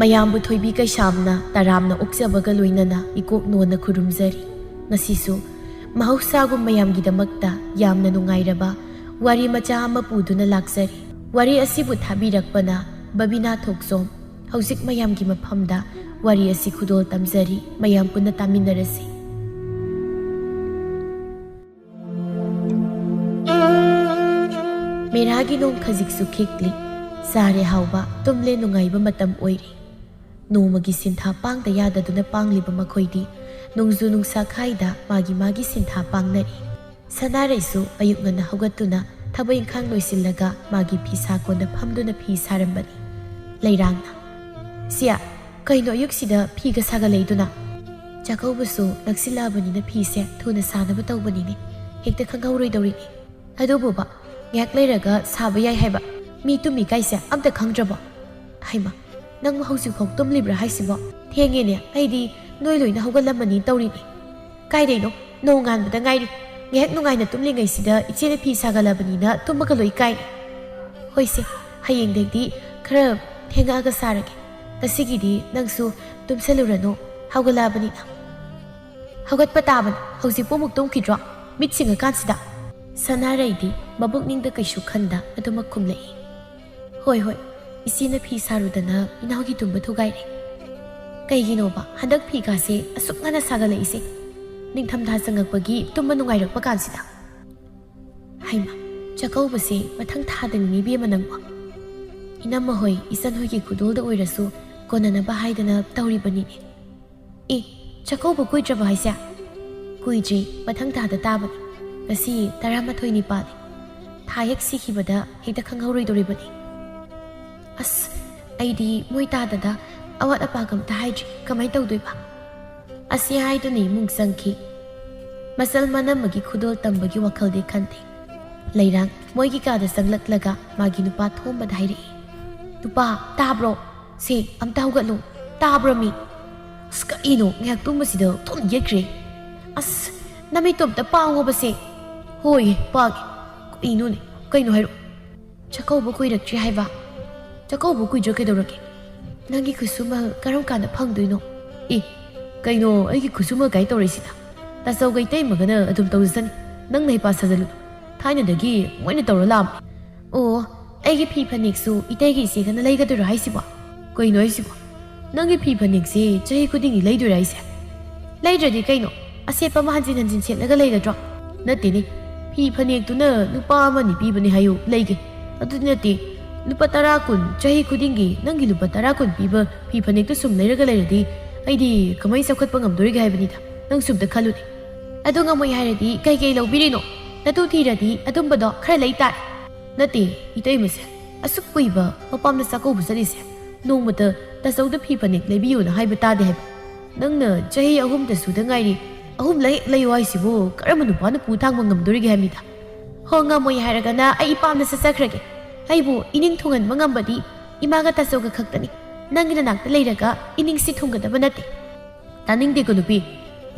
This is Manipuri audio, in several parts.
ꯃꯌꯥꯝꯕꯨ ꯊꯣꯏꯕꯤ ꯀꯩꯁꯥꯝꯅ ꯇꯔꯥꯝꯅ ꯑꯣꯛꯆꯕꯒ ꯂꯣꯏꯅꯅ ꯏꯀꯣꯛ ꯅꯣꯟꯅ ꯈꯨꯔꯨꯝꯖꯔꯤ꯫ ꯉꯁꯤꯁꯨ ꯃꯍꯧꯁꯥꯒꯨꯝ ꯃꯌꯥꯝꯒꯤꯗꯃꯛꯇ ꯌꯥꯝꯅ ꯅꯨꯡꯉꯥꯏꯔꯕ ꯋꯥꯔꯤ ꯃꯆꯥ ꯑꯃ ꯄꯨꯗꯨꯅ ꯂꯥꯛꯆꯔꯤ꯫ ꯋꯥꯔꯤ ꯑꯁꯤꯕꯨ ꯊꯥꯕꯤꯔꯛꯄꯅ ꯕꯕꯤꯅꯥ ꯊꯣꯛꯆꯣꯝ꯫ ꯍꯧꯖꯤꯛ ꯃꯌꯥꯝꯒꯤ ꯃꯐꯝꯗ ꯋꯥꯔꯤ ꯑꯁꯤ ꯈꯨꯗꯣꯜ ꯇꯝꯖꯔꯤ꯫ ꯃꯌꯥꯝ ꯄꯨꯟꯅ ꯇꯥꯃꯤꯟꯅꯔꯁꯤ꯫ ꯃꯦꯔꯥꯒꯤ ꯅꯣꯡ ꯈꯖꯤꯛꯁꯨ ꯈꯤꯛꯂꯤ꯫ ꯆꯥꯔꯦ ꯍꯥꯎꯕ ꯇꯨꯝꯂꯦ ꯅꯨꯡꯉꯥꯏꯕ ꯃꯇꯝ ꯑꯣꯏꯔꯤ꯫ ꯅꯣꯡꯃꯒꯤ ꯁꯤꯟꯊꯥ ꯄꯥꯡꯗ ꯌꯥꯗꯗꯨꯅ ꯄꯥꯡꯂꯤꯕ ꯃꯈꯣꯏꯗꯤ ꯅꯣꯡꯖꯨ ꯅꯨꯡꯁꯥ ꯈꯥꯏꯗ ꯃꯥꯒꯤ ꯁꯤꯟꯊꯥ ꯄꯥꯡꯅꯔꯤ꯫ ꯁꯅꯥꯔꯩꯁꯨ ꯑꯌꯨꯛ ꯉꯟꯅ ꯍꯧꯒꯠꯇꯨꯅ ꯊꯕꯛ ꯏꯪꯈꯥꯡ ꯂꯣꯏꯁꯤꯜꯂꯒ ꯃꯥꯒꯤ ꯐꯤ ꯁꯥꯀꯣꯟꯗ ꯐꯝꯗꯨꯅ ꯐꯤ ꯁꯥꯔꯝꯕꯅꯤ꯫ ꯂꯩꯔꯥꯡꯅ "ꯁꯤꯌꯥ, ꯀꯩꯅꯣ ꯑꯌꯨꯛꯁꯤꯗ ꯐꯤꯒ ꯁꯥꯒꯠꯂꯛꯏꯗꯨꯅ?" "ꯆꯥꯛꯀꯧꯕꯁꯨ ꯅꯛꯁꯤꯜꯂꯛꯑꯕꯅꯤꯅ ꯐꯤꯁꯦ ꯊꯨꯅ ꯁꯥꯅꯕ ꯇꯧꯕꯅꯤꯅꯦ꯫ ꯍꯦꯛꯇ ꯈꯪꯍꯧꯔꯣꯏꯗꯧꯔꯤꯅꯦ꯫ ꯑꯗꯨꯕꯨꯕ ꯉꯥꯏꯍꯥꯛ ꯂꯩꯔꯒ ꯁꯥꯕ ꯌꯥꯏ ꯍꯥꯏꯕ꯫ ꯃꯤ ꯇꯨꯝꯃꯤ ꯀꯥꯏꯁꯦ ꯑꯝꯇ ꯈꯪꯗ꯭ꯔꯕꯣ? ꯍꯩꯃ, ꯅꯪ ꯍꯧꯖꯤꯛꯐꯥꯎ ꯇꯨꯝꯂꯤꯕ꯭ꯔꯥ ꯍꯥꯏꯁꯤꯕꯣ? ꯊꯦꯡꯉꯦꯅꯦ, ꯑꯩꯗꯤ ꯅꯣꯏ ꯂꯣꯏꯅ ꯍꯧꯒꯠꯂꯝꯃꯅꯤ ꯇꯧꯔꯤꯅꯤ꯫ ꯀꯥꯏꯗꯩꯅꯣ, ꯅꯣꯡ ꯉꯥꯟꯕꯗ ꯉꯥꯏꯔꯤ꯫ ꯉꯥꯏꯍꯥꯛ ꯅꯨꯡꯉꯥꯏꯅ ꯇꯨꯝꯂꯤꯉꯩꯁꯤꯗ ꯏꯆꯦꯅ ꯐꯤ ꯁꯥꯒꯠꯂꯕꯅꯤꯅ ꯇꯨꯝꯃꯒ ꯂꯣꯏ ꯀꯥꯏꯅꯤ꯫ ꯍꯣꯏꯁꯦ, ꯍꯌꯦꯡꯗꯒꯤꯗꯤ ꯈꯔ ꯊꯦꯡꯉꯛꯑꯒ ꯁꯥꯔꯒꯦ꯫ ꯉꯁꯤꯒꯤꯗꯤ ꯅꯪꯁꯨ ꯇꯨꯝꯁꯜꯂꯨꯔꯅꯨ, ꯍꯧꯒꯠꯂꯛꯑꯕꯅꯤꯅ꯫ "ꯍꯧꯒꯠꯄ ꯇꯥꯕꯅꯤ, ꯍꯧꯖꯤꯛꯄꯨ ꯑꯃꯨꯛ ꯇꯨꯝꯈꯤꯗ꯭ꯔꯣ? ꯃꯤꯠ ꯁꯤꯡꯉꯀꯥꯟꯁꯤꯗ?" ꯁꯅꯥꯔꯩꯗꯤ ꯃꯕꯨꯛꯅꯤꯡꯗ ꯀꯩꯁꯨ ꯈꯟꯗ ꯑꯗꯨꯃꯛ ꯈꯨꯝꯂꯛꯏ꯫ "ꯍꯣꯏ ꯍꯣꯏ, ꯏꯆꯦꯅ ꯐꯤ ꯁꯥꯔꯨꯗꯅ ꯏꯅꯥꯎꯒꯤ ꯇꯨꯝꯕ ꯊꯨꯒꯥꯏꯔꯦ꯫ ꯀꯩꯒꯤꯅꯣꯕ ꯍꯟꯗꯛ ꯐꯤꯒꯥꯁꯦ ꯑꯁꯨꯛ ꯉꯟꯅ ꯁꯥꯒꯠꯂꯛꯏꯁꯦ? ꯅꯤꯡꯊꯝꯊꯥ ꯆꯪꯉꯛꯄꯒꯤ ꯇꯨꯝꯕ ꯅꯨꯡꯉꯥꯏꯔꯛꯄ ꯀꯥꯟꯁꯤꯗ?" "ꯍꯩꯃ, ꯆꯥꯛꯀꯧꯕꯁꯦ ꯃꯊꯪ ꯊꯥꯗꯅꯤ ꯏꯕꯦꯝꯃ ꯅꯪꯕꯣ꯫ ꯏꯅꯝꯃ ꯍꯣꯏ ꯏꯆꯟꯍꯣꯏꯒꯤ ꯈꯨꯗꯣꯜꯗ ꯑꯣꯏꯔꯁꯨ ꯀꯣꯟꯅꯅꯕ ꯍꯥꯏꯗꯅ ꯇꯧꯔꯤꯕꯅꯤꯅꯦ." "ꯑꯦ, ꯆꯥꯛꯀꯧꯕ ꯀꯨꯏꯗ꯭ꯔꯕ ꯍꯥꯏꯁꯦ?" "ꯀꯨꯏꯗ꯭ꯔꯤ, ꯃꯊꯪ ꯊꯥꯗ ꯇꯥꯕꯅꯤ꯫ ꯉꯁꯤ 19 ꯄꯥꯜꯂꯤ꯫ ꯊꯥ ꯍꯦꯛ ꯁꯤꯈꯤꯕꯗ ꯍꯦꯛꯇ ꯈꯪꯍꯧꯔꯣꯏꯗꯧꯔꯤꯕꯅꯤ꯫ ꯑꯁ, ꯑꯩꯗꯤ ꯃꯣꯏ ꯇꯥꯗꯗ ꯑꯋꯥꯠ ꯑꯄꯥꯒ ꯑꯝꯇ ꯍꯥꯏꯗ꯭ꯔꯤ꯫ ꯀꯃꯥꯏꯅ ꯇꯧꯗꯣꯏꯕ?" ꯑꯁꯤ ꯍꯥꯏꯗꯨꯅ ꯏꯃꯨꯡ ꯆꯪꯈꯤ꯫ ꯃꯆꯜ ꯃꯅꯝꯃꯒꯤ ꯈꯨꯗꯣꯜ ꯇꯝꯕꯒꯤ ꯋꯥꯈꯜꯗꯤ ꯈꯟꯗꯦ꯫ ꯂꯩꯔꯥꯡ ꯃꯣꯏꯒꯤ ꯀꯥꯗ ꯆꯪꯂꯛꯂꯒ ꯃꯥꯒꯤ ꯅꯨꯄꯥ ꯊꯣꯝꯕꯗ ꯍꯥꯏꯔꯛꯏ꯫ "ꯅꯨꯄꯥ, ꯇꯥꯕ꯭ꯔꯣ? ꯁꯦ ꯑꯝꯇ ꯍꯧꯒꯠꯂꯨ, ꯇꯥꯕ꯭ꯔꯣ ꯃꯤ?" "ꯑꯁ, ꯀꯔꯤꯅꯣ ꯉꯥꯏꯍꯥꯛ ꯇꯨꯝꯕꯁꯤꯗ ꯊꯣꯝ ꯌꯦꯠꯈ꯭ꯔꯦ." "ꯑꯁ, ꯅꯃꯤꯠꯇꯣ ꯑꯝꯇ ꯄꯥꯡꯉꯣꯕꯁꯦ." "ꯍꯣꯏ ꯄꯥꯒꯦ꯫ ꯀꯩꯅꯣꯅꯦ, ꯀꯩꯅꯣ ꯍꯥꯏꯔꯛꯑꯣ." "ꯆꯥꯛꯀꯧꯕ ꯀꯨꯏꯔꯛꯇ꯭ꯔꯤ ꯍꯥꯏꯕ." "ꯆꯥꯛꯀꯧꯕ ꯀꯨꯏꯗ꯭ꯔ ꯀꯩꯗꯧꯔꯒꯦ? ꯅꯪꯒꯤ ꯈꯨꯠꯁꯨꯃꯜ ꯀꯔꯝ ꯀꯥꯟꯗ ꯐꯪꯗꯣꯏꯅꯣ?" "ꯑꯦ, ꯀꯩꯅꯣ ꯑꯩꯒꯤ ꯈꯨꯠꯁꯨꯃꯜ ꯀꯥꯏ ꯇꯧꯔꯛꯏꯁꯤꯅ? ꯇꯥꯆꯧꯒ ꯏꯇꯩꯃꯒꯅ ꯑꯗꯨꯝ ꯇꯧꯖꯁꯅꯤ꯫ ꯅꯪꯅ ꯍꯩꯄꯥ ꯁꯥꯖꯜꯂꯨꯅꯨ꯫ ꯊꯥꯏꯅꯗꯒꯤ ꯃꯣꯏꯅ ꯇꯧꯔ ꯂꯥꯛꯑꯕꯅꯤ." "ꯑꯣ, ꯑꯩꯒꯤ ꯐꯤ ꯐꯅꯦꯛꯁꯨ ꯏꯇꯩꯒꯤ ꯏꯆꯦꯒꯅ ꯂꯩꯒꯗꯣꯏꯔꯣ ꯍꯥꯏꯁꯤꯕꯣ?" "ꯀꯩꯅꯣ ꯍꯥꯏꯁꯤꯕꯣ? ꯅꯪꯒꯤ ꯐꯤ ꯐꯅꯦꯛꯁꯦ ꯆꯍꯤ ꯈꯨꯗꯤꯡꯒꯤ ꯂꯩꯗꯣꯏꯔꯥ ꯍꯥꯏꯁꯦ?" "ꯂꯩꯗ꯭ꯔꯗꯤ ꯀꯩꯅꯣ, ꯑꯁꯦꯠꯄ ꯑꯃ ꯍꯟꯖꯤꯟ ꯍꯟꯖꯤꯟ ꯁꯦꯠꯂꯒ ꯂꯩꯒꯗ꯭ꯔꯣ?" "ꯅꯠꯇꯦꯅꯦ, ꯐꯤ ꯐꯅꯦꯛꯇꯨꯅ ꯂꯨꯄꯥ 1-2 ꯄꯤꯕꯅꯦ ꯍꯥꯏꯌꯨ, ꯂꯩꯒꯦ꯫ ꯑꯗꯨꯗꯤ ꯅꯠꯇꯦ, ꯂꯨꯄꯥ 10-20 ꯆꯍꯤ ꯈꯨꯗꯤꯡꯒꯤ ꯅꯪꯒꯤ ꯂꯨꯄꯥ 10-20 ꯄꯤꯕ ꯐꯤ ꯐꯅꯦꯛꯇꯨ ꯁꯨꯝ ꯂꯩꯔꯒ ꯂꯩꯔꯗꯤ ꯑꯩꯗꯤ ꯀꯃꯥꯏꯅ ꯆꯥꯎꯈꯠꯄ ꯉꯝꯗꯣꯔꯤꯒꯦ ꯍꯥꯏꯕꯅꯤꯗ꯫ ꯅꯪ ꯁꯨꯝꯇ ꯈꯜꯂꯨꯅꯦ." "ꯑꯗꯨ ꯉꯝꯃꯣꯏ ꯍꯥꯏꯔꯗꯤ ꯀꯩ ꯂꯧꯕꯤꯔꯤꯅꯣ? ꯅꯇꯨ ꯊꯤꯔꯗꯤ ꯑꯗꯨꯝꯕꯗꯣ ꯈꯔ ꯂꯩ ꯇꯥꯔꯦ." "ꯅꯠꯇꯦ ꯏꯇꯩꯃꯁꯦ, ꯑꯁꯨꯛ ꯀꯨꯏꯕ ꯃꯄꯥꯝꯗ ꯆꯥꯛꯀꯧꯕ ꯆꯠꯂꯤꯁꯦ ꯅꯣꯡꯃꯇ ꯇꯥꯆꯧꯗ ꯐꯤ ꯐꯅꯦꯛ ꯂꯩꯕꯤꯌꯨꯅ ꯍꯥꯏꯕ ꯇꯥꯗꯦ ꯍꯥꯏꯕ꯫ ꯅꯪꯅ ꯆꯍꯤ 3ꯗ ꯁꯨꯗ ꯉꯥꯏꯔꯤ 3 ꯂꯩꯌꯣ ꯍꯥꯏꯁꯤꯕꯨ ꯀꯔꯝꯕ ꯅꯨꯄꯥꯅ ꯄꯨ ꯊꯥꯡꯕ ꯉꯝꯗꯣꯔꯤꯒꯦ ꯍꯥꯏꯕꯅꯤꯗ." "ꯍꯣ, ꯉꯝꯃꯣꯏ ꯍꯥꯏꯔꯒꯅ ꯑꯩ ꯏꯄꯥꯝꯗ ꯆꯠꯆꯈ꯭ꯔꯒꯦ꯫ ꯑꯩꯕꯨ ꯏꯅꯤꯡ ꯊꯨꯡꯍꯟꯕ ꯉꯝꯕꯗꯤ ꯏꯃꯥꯒ ꯇꯥꯆꯧꯒ ꯈꯛꯇꯅꯤ꯫ ꯅꯪꯒꯤ ꯅꯅꯥꯛꯇ ꯂꯩꯔꯒ ꯏꯅꯤꯡꯁꯤ ꯊꯨꯡꯒꯗꯕ ꯅꯠꯇꯦ." "ꯇꯥꯅꯤꯡꯗꯦꯀꯣ ꯅꯨꯄꯤ,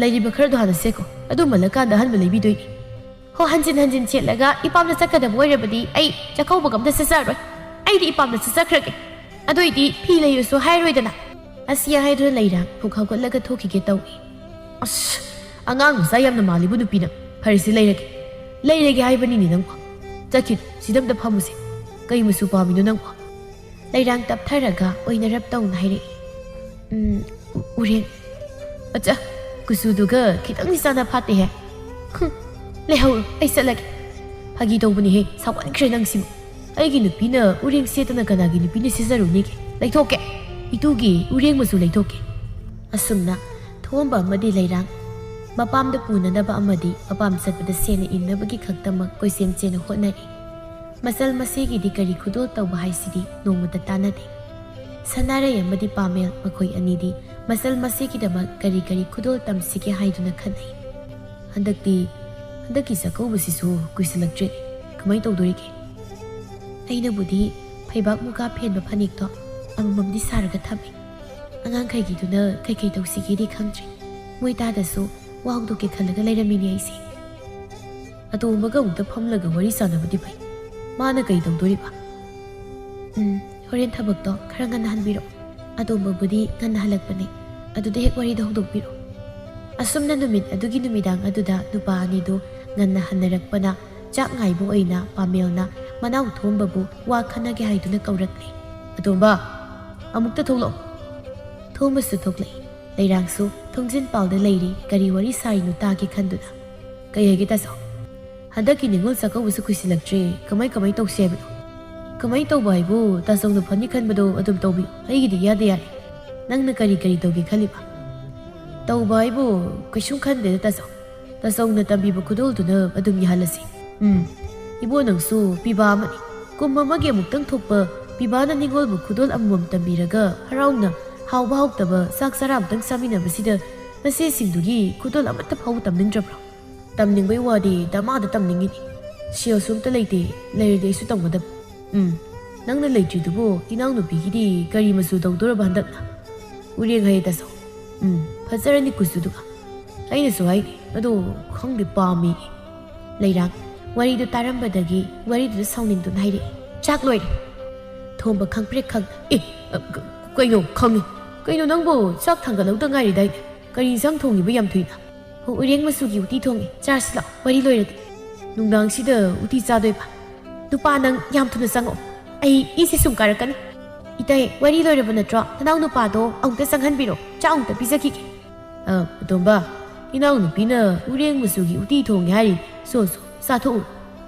ꯂꯩꯔꯤꯕ ꯈꯔꯗꯣ ꯍꯥꯟꯅ ꯁꯦꯠꯀꯣ, ꯑꯗꯨ ꯃꯜꯂꯀꯥꯟꯗ ꯑꯍꯟꯕ ꯂꯩꯕꯤꯗꯣꯏꯅꯤ." "ꯍꯣ, ꯍꯟꯖꯤꯟ ꯍꯟꯖꯤൻ ꯁꯦꯠꯂꯒ ꯏꯄꯥꯝꯗ ꯆꯠꯀꯗꯕ ꯑꯣꯏꯔꯕꯗꯤ ꯑꯩ ꯆꯥꯛꯀꯧꯕꯒ ꯑꯝꯇ ꯆꯠꯆꯔꯣꯏ꯫ ꯑꯩꯗꯤ ꯏꯄꯥꯝꯗ ꯆꯠꯆꯈ꯭ꯔꯒꯦ꯫ ꯑꯗꯨꯏꯗꯤ ꯐꯤ ꯂꯩꯔꯁꯨ ꯍꯥꯏꯔꯣꯏꯗꯅ." ꯑꯁꯤ ꯍꯥꯏꯗꯨꯅ ꯂꯩꯔꯥꯡ ꯐꯨꯛ ꯍꯧꯒꯠꯂꯒ ꯊꯣꯛꯈꯤꯒꯦ ꯇꯧꯏ꯫ "ꯑꯁ, ꯑꯉꯥꯡ ꯃꯆꯥ ꯌꯥꯝꯅ ꯃꯥꯜꯂꯤꯕꯨ ꯅꯨꯄꯤꯅ꯫ ꯐꯔꯦꯁꯦ, ꯂꯩꯔꯒꯦ ꯍꯥꯏꯕꯅꯤꯅꯦ ꯅꯪꯕꯣ꯫ ꯆꯠꯈꯤꯅꯨ, ꯁꯤꯗ ꯑꯝꯇ ꯐꯝꯃꯨꯁꯦ꯫ ꯀꯩ ꯃꯆꯨ ꯄꯥꯝꯃꯤꯅꯣ ꯅꯪꯕꯣ?" ꯂꯩꯔꯥꯡ ꯇꯞꯊꯔꯒ ꯑꯣꯏꯅꯔꯞ ꯇꯧꯅ ꯍꯥꯏꯔꯛꯏ꯫ "ꯎꯔꯦꯡ." "ꯑꯆꯥ, ꯀꯨꯆꯨꯗꯨꯒ ꯈꯤꯇꯪꯗꯤ ꯆꯥꯅ ꯐꯥꯠꯇꯦꯍꯦ." "ꯂꯩꯍꯧꯔꯣ, ꯑꯩ ꯆꯠꯂꯒꯦ." "ꯐꯥꯒꯤ ꯇꯧꯕꯅꯤꯍꯦ, ꯁꯥꯎꯒꯟꯈ꯭ꯔꯦ ꯅꯪꯁꯤꯃ꯫ ꯑꯩꯒꯤ ꯅꯨꯄꯤꯅ ꯎꯔꯦꯡ ꯁꯦꯠꯇꯅ ꯀꯅꯥꯒꯤ ꯅꯨꯄꯤꯅ ꯁꯦꯠꯆꯔꯨꯅꯤꯒꯦ? ꯂꯩꯊꯣꯛꯀꯦ, ꯏꯇꯨꯒꯤ ꯎꯔꯦꯡ ꯃꯆꯨ ꯂꯩꯊꯣꯛꯀꯦ." ꯑꯁꯨꯝꯅ ꯊꯣꯝꯕ ꯑꯃꯗꯤ ꯂꯩꯔꯥꯡ ꯃꯄꯥꯝꯗ ꯄꯨꯅꯅꯕ ꯑꯃꯗꯤ ꯃꯄꯥꯝ ꯆꯠꯄꯗ ꯁꯦꯠꯅ ꯏꯟꯅꯕꯒꯤ ꯈꯛꯇꯃꯛ ꯀꯣꯏꯆꯦꯟ ꯆꯦꯟꯅ ꯍꯣꯠꯅꯔꯤ꯫ ꯃꯆꯜ ꯃꯆꯦꯒꯤꯗꯤ ꯀꯔꯤ ꯈꯨꯗꯣꯜ ꯇꯧꯕ ꯍꯥꯏꯁꯤꯗꯤ ꯅꯣꯡꯃꯇ ꯇꯥꯟꯅꯗꯦ꯫ ꯁꯅꯥꯔꯩ ꯑꯃꯗꯤ ꯄꯥꯃꯦꯜ ꯃꯈꯣꯏ ꯑꯅꯤꯗꯤ ꯃꯆꯜ ꯃꯆꯦꯒꯤꯗꯃꯛ ꯀꯔꯤ ꯈꯨꯗꯣꯜ ꯇꯝꯁꯤꯒꯦ ꯍꯥꯏꯗꯨꯅ ꯈꯟꯅꯩ꯫ ꯍꯟꯗꯛꯀꯤ ꯆꯥꯛꯀꯧꯕꯁꯤꯁꯨ ꯀꯨꯏꯁꯤꯜꯂꯛꯇ꯭ꯔꯦ, ꯀꯃꯥꯏꯅ ꯇꯧꯗꯣꯔꯤꯒꯦ? ꯑꯩꯅꯕꯨꯗꯤ ꯐꯩꯕꯥꯛ ꯃꯨꯒꯥ ꯐꯦꯟꯕ ꯐꯅꯦꯛꯇꯣ ꯑꯃꯃꯝꯗꯤ ꯁꯥꯔꯒ ꯊꯝꯃꯤ꯫ ꯑꯉꯥꯡꯈꯩꯒꯤꯗꯨꯅ ꯀꯩ ꯇꯧꯁꯤꯒꯦꯗꯤ ꯈꯪꯗ꯭ꯔꯤ꯫ ꯃꯣꯏ ꯇꯥꯗꯁꯨ ꯋꯥ ꯍꯧꯗꯣꯛꯀꯦ ꯈꯜꯂꯒ ꯂꯩꯔꯝꯃꯤꯅꯦ ꯑꯩꯁꯦ꯫ ꯑꯇꯣꯝꯕꯒ ꯑꯃꯨꯛꯇ ꯐꯝꯂꯒ ꯋꯥꯔꯤ ꯁꯥꯟꯅꯕꯗꯤ ꯐꯩ꯫ ꯃꯥꯅ ꯀꯩ ꯇꯧꯗꯣꯔꯤꯕ? ꯍꯣꯔꯦꯟ ꯊꯕꯛꯇꯣ ꯈꯔ ꯉꯟꯅ ꯍꯟꯕꯤꯔꯛꯑꯣ꯫ ꯑꯗꯣꯝꯕꯕꯨꯗꯤ ꯉꯟꯅ ꯍꯜꯂꯛꯄꯅꯤ ꯑꯗꯨꯗ ꯍꯦꯛ ꯋꯥꯔꯤꯗ ꯍꯧꯗꯣꯛꯄꯤꯔꯣ ꯑꯁꯨꯝꯅ ꯅꯨꯃꯤꯠ ꯑꯗꯨꯒꯤ ꯅꯨꯃꯤꯗꯥꯡ ꯑꯗꯨꯗ ꯅꯨꯄꯥ ꯑꯅꯤꯗꯨ ꯉꯟꯅ ꯍꯟꯅꯔꯛꯄꯅ ꯆꯥꯛ ꯉꯥꯏꯕ ꯑꯣꯏꯅ ꯄꯥꯃꯦꯜꯅ ꯃꯅꯥꯎ ꯊꯣꯝꯕꯕꯨ ꯋꯥ ꯈꯟꯅꯒꯦ ꯍꯥꯏꯗꯨꯅ ꯀꯧꯔꯛꯂꯦ ꯑꯇꯣꯝꯕ ꯑꯃꯨꯛꯇ ꯊꯣꯛꯂꯛꯑꯣ ꯊꯣꯝꯕꯁꯨ ꯊꯣꯛꯂꯛꯏ ꯂꯩꯔꯥꯡꯁꯨ ꯊꯣꯡꯖꯤꯟ ꯄꯥꯎꯗ ꯂꯩꯔꯤ ꯀꯔꯤ ꯋꯥꯔꯤ ꯁꯥꯔꯤꯅꯣ ꯇꯥꯒꯦ ꯈꯟꯗꯨꯅ ꯀꯩ ꯍꯥꯏꯒꯦ ꯇꯥꯆꯧ ꯍꯟꯗꯛꯀꯤ ꯅꯤꯉꯣꯜ ꯆꯥꯛꯀꯧꯕꯁꯨ ꯀꯨꯏꯁꯤꯜꯂꯛꯇ꯭ꯔꯦ ꯀꯃꯥꯏ ꯇꯧꯁꯤ ꯍꯥꯏꯕꯅꯣ ꯀꯃꯥꯏ ꯇꯧꯕ ꯍꯥꯏꯕꯨ ꯇꯥꯆꯧꯅ ꯐꯅꯤ ꯈꯟꯕꯗꯣ ꯑꯗꯨꯝ ꯇꯧꯕꯤꯌꯨ ꯑꯩꯒꯤꯗꯤ ꯌꯥꯗꯦ ꯌꯥꯔꯦ ꯅꯪꯅ ꯀꯔꯤ ꯇꯧꯒꯦ ꯈꯜꯂꯤꯕ ꯇꯧꯕ ꯍꯥꯏꯕꯨ ꯀꯩꯁꯨꯝ ꯈꯟꯗꯦꯗ ꯇꯥꯆꯧꯅ ꯇꯝꯕꯤꯕ ꯈꯨꯗꯣꯜꯗꯨꯅ ꯑꯗꯨꯝ ꯌꯥꯍꯜꯂꯁꯤ ꯏꯕꯣ ꯅꯪꯁꯨ ꯄꯤꯕꯥ ꯑꯃꯅꯤ ꯀꯨꯝ ꯑꯃꯒꯤ ꯑꯃꯨꯛꯇꯪ ꯊꯣꯛꯄ ꯄꯤꯕꯥꯅ ꯅꯤꯉꯣꯜꯕꯨ ꯈꯨꯗꯣꯜ ꯑꯃꯃꯝ ꯇꯝꯕꯤꯔꯒ ꯍꯔꯥꯎꯅ ꯍꯥꯎꯕ ꯍꯥꯎꯇꯕ ꯆꯥꯛ ꯆꯔꯥ ꯑꯃꯇꯪ ꯆꯥꯃꯤꯟꯅꯕꯁꯤꯗ ꯅꯆꯦꯁꯤꯡꯗꯨꯒꯤ ꯈꯨꯗꯣꯜ ꯑꯃꯠꯇ ꯐꯥꯎꯕ ꯇꯝꯅꯤꯡꯗ꯭ꯔꯕ꯭ꯔꯣ ꯇꯝꯅꯤꯡꯕꯩ ꯋꯥꯗꯤ ꯗꯃꯥꯗ ꯇꯝꯅꯤꯡꯉꯤꯅꯤ ꯁꯦꯜꯁꯨ ꯑꯝꯇ ꯂꯩꯇꯦ ꯂꯩꯔꯗꯤ ꯑꯩꯁꯨ ꯇꯝꯒꯗꯕ ꯅꯪꯅ ꯂꯩꯇ꯭ꯔꯤꯗꯨꯕꯨ ꯏꯅꯥꯎꯅꯨꯄꯤꯒꯤꯗꯤ ꯀꯔꯤ ꯃꯆꯨ ꯇꯧꯗꯣꯔꯕ ꯍꯟꯗꯛꯅ ꯎꯔꯦꯡ ꯍꯩꯌꯦ ꯇꯥꯆꯧ ꯐꯖꯔꯅꯤ ꯀꯨꯆꯨꯗꯨꯒ ꯑꯩꯅꯁꯨ ꯍꯥꯏꯔꯤ ꯑꯗꯣ ꯈꯪꯗꯦ ꯄꯥꯝꯃꯤ ꯂꯩꯔꯥꯡ ꯋꯥꯔꯤꯗꯨ ꯇꯥꯔꯝꯕꯗꯒꯤ ꯋꯥꯔꯤꯗꯨꯗ ꯁꯥꯎꯅꯤꯡꯗꯨꯅ ꯍꯥꯏꯔꯛꯏ ꯆꯥꯛ ꯂꯣꯏꯔꯦ ꯊꯣꯝꯕ ꯈꯪꯄ꯭ꯔꯦꯛ ꯀꯩꯅꯣ ꯈꯪꯉꯤ ꯀꯩꯅꯣ ꯅꯪꯕꯨ ꯆꯥꯛ ꯊꯥꯡꯒꯠꯍꯧꯗ ꯉꯥꯏꯔꯤꯗꯥꯏꯅꯦ ꯀꯔꯤ ꯏꯟꯁꯥꯡ ꯊꯣꯡꯉꯤꯕ ꯌꯥꯝ ꯊꯨꯏꯅ ꯎꯔꯦꯡ ꯃꯆꯨꯒꯤ ꯎꯇꯤ ꯊꯣꯡꯉꯤ ꯆꯥꯔꯁꯤ ꯂꯥꯛꯑꯣ ꯋꯥꯔꯤ ꯂꯣꯏꯔꯗꯤ ꯅꯨꯡꯗꯥꯡꯁꯤꯗ ꯎꯇꯤ ꯆꯥꯗꯣꯏꯕ ꯅꯨꯄꯥ ꯅꯪ ꯌꯥꯝ ꯊꯨꯅ ꯆꯪꯉꯛꯑꯣ ꯑꯩ ꯏꯁꯦ ꯁꯨꯝ ꯀꯥꯔꯛꯀꯅꯤ ꯏꯇꯩ ꯋꯥꯔꯤ ꯂꯣꯏꯔꯕ ꯅꯠꯇ꯭ꯔꯣ ꯅꯅꯥꯎ ꯅꯨꯄꯥꯗꯣ ꯑꯃꯨꯛꯇ ꯆꯪꯍꯟꯕꯤꯔꯣ ꯆꯥꯛ ꯑꯃꯨꯛꯇ ꯄꯤꯖꯈꯤꯒꯦ ꯑꯇꯣꯝꯕ ꯏꯅꯥꯎꯅꯨꯄꯤꯅ ꯎꯔꯦꯡ ꯃꯆꯨꯒꯤ ꯎꯇꯤ ꯊꯣꯡꯉꯦ ꯍꯥꯏꯔꯤ ꯁꯣ ꯆꯥꯊꯣꯛꯎ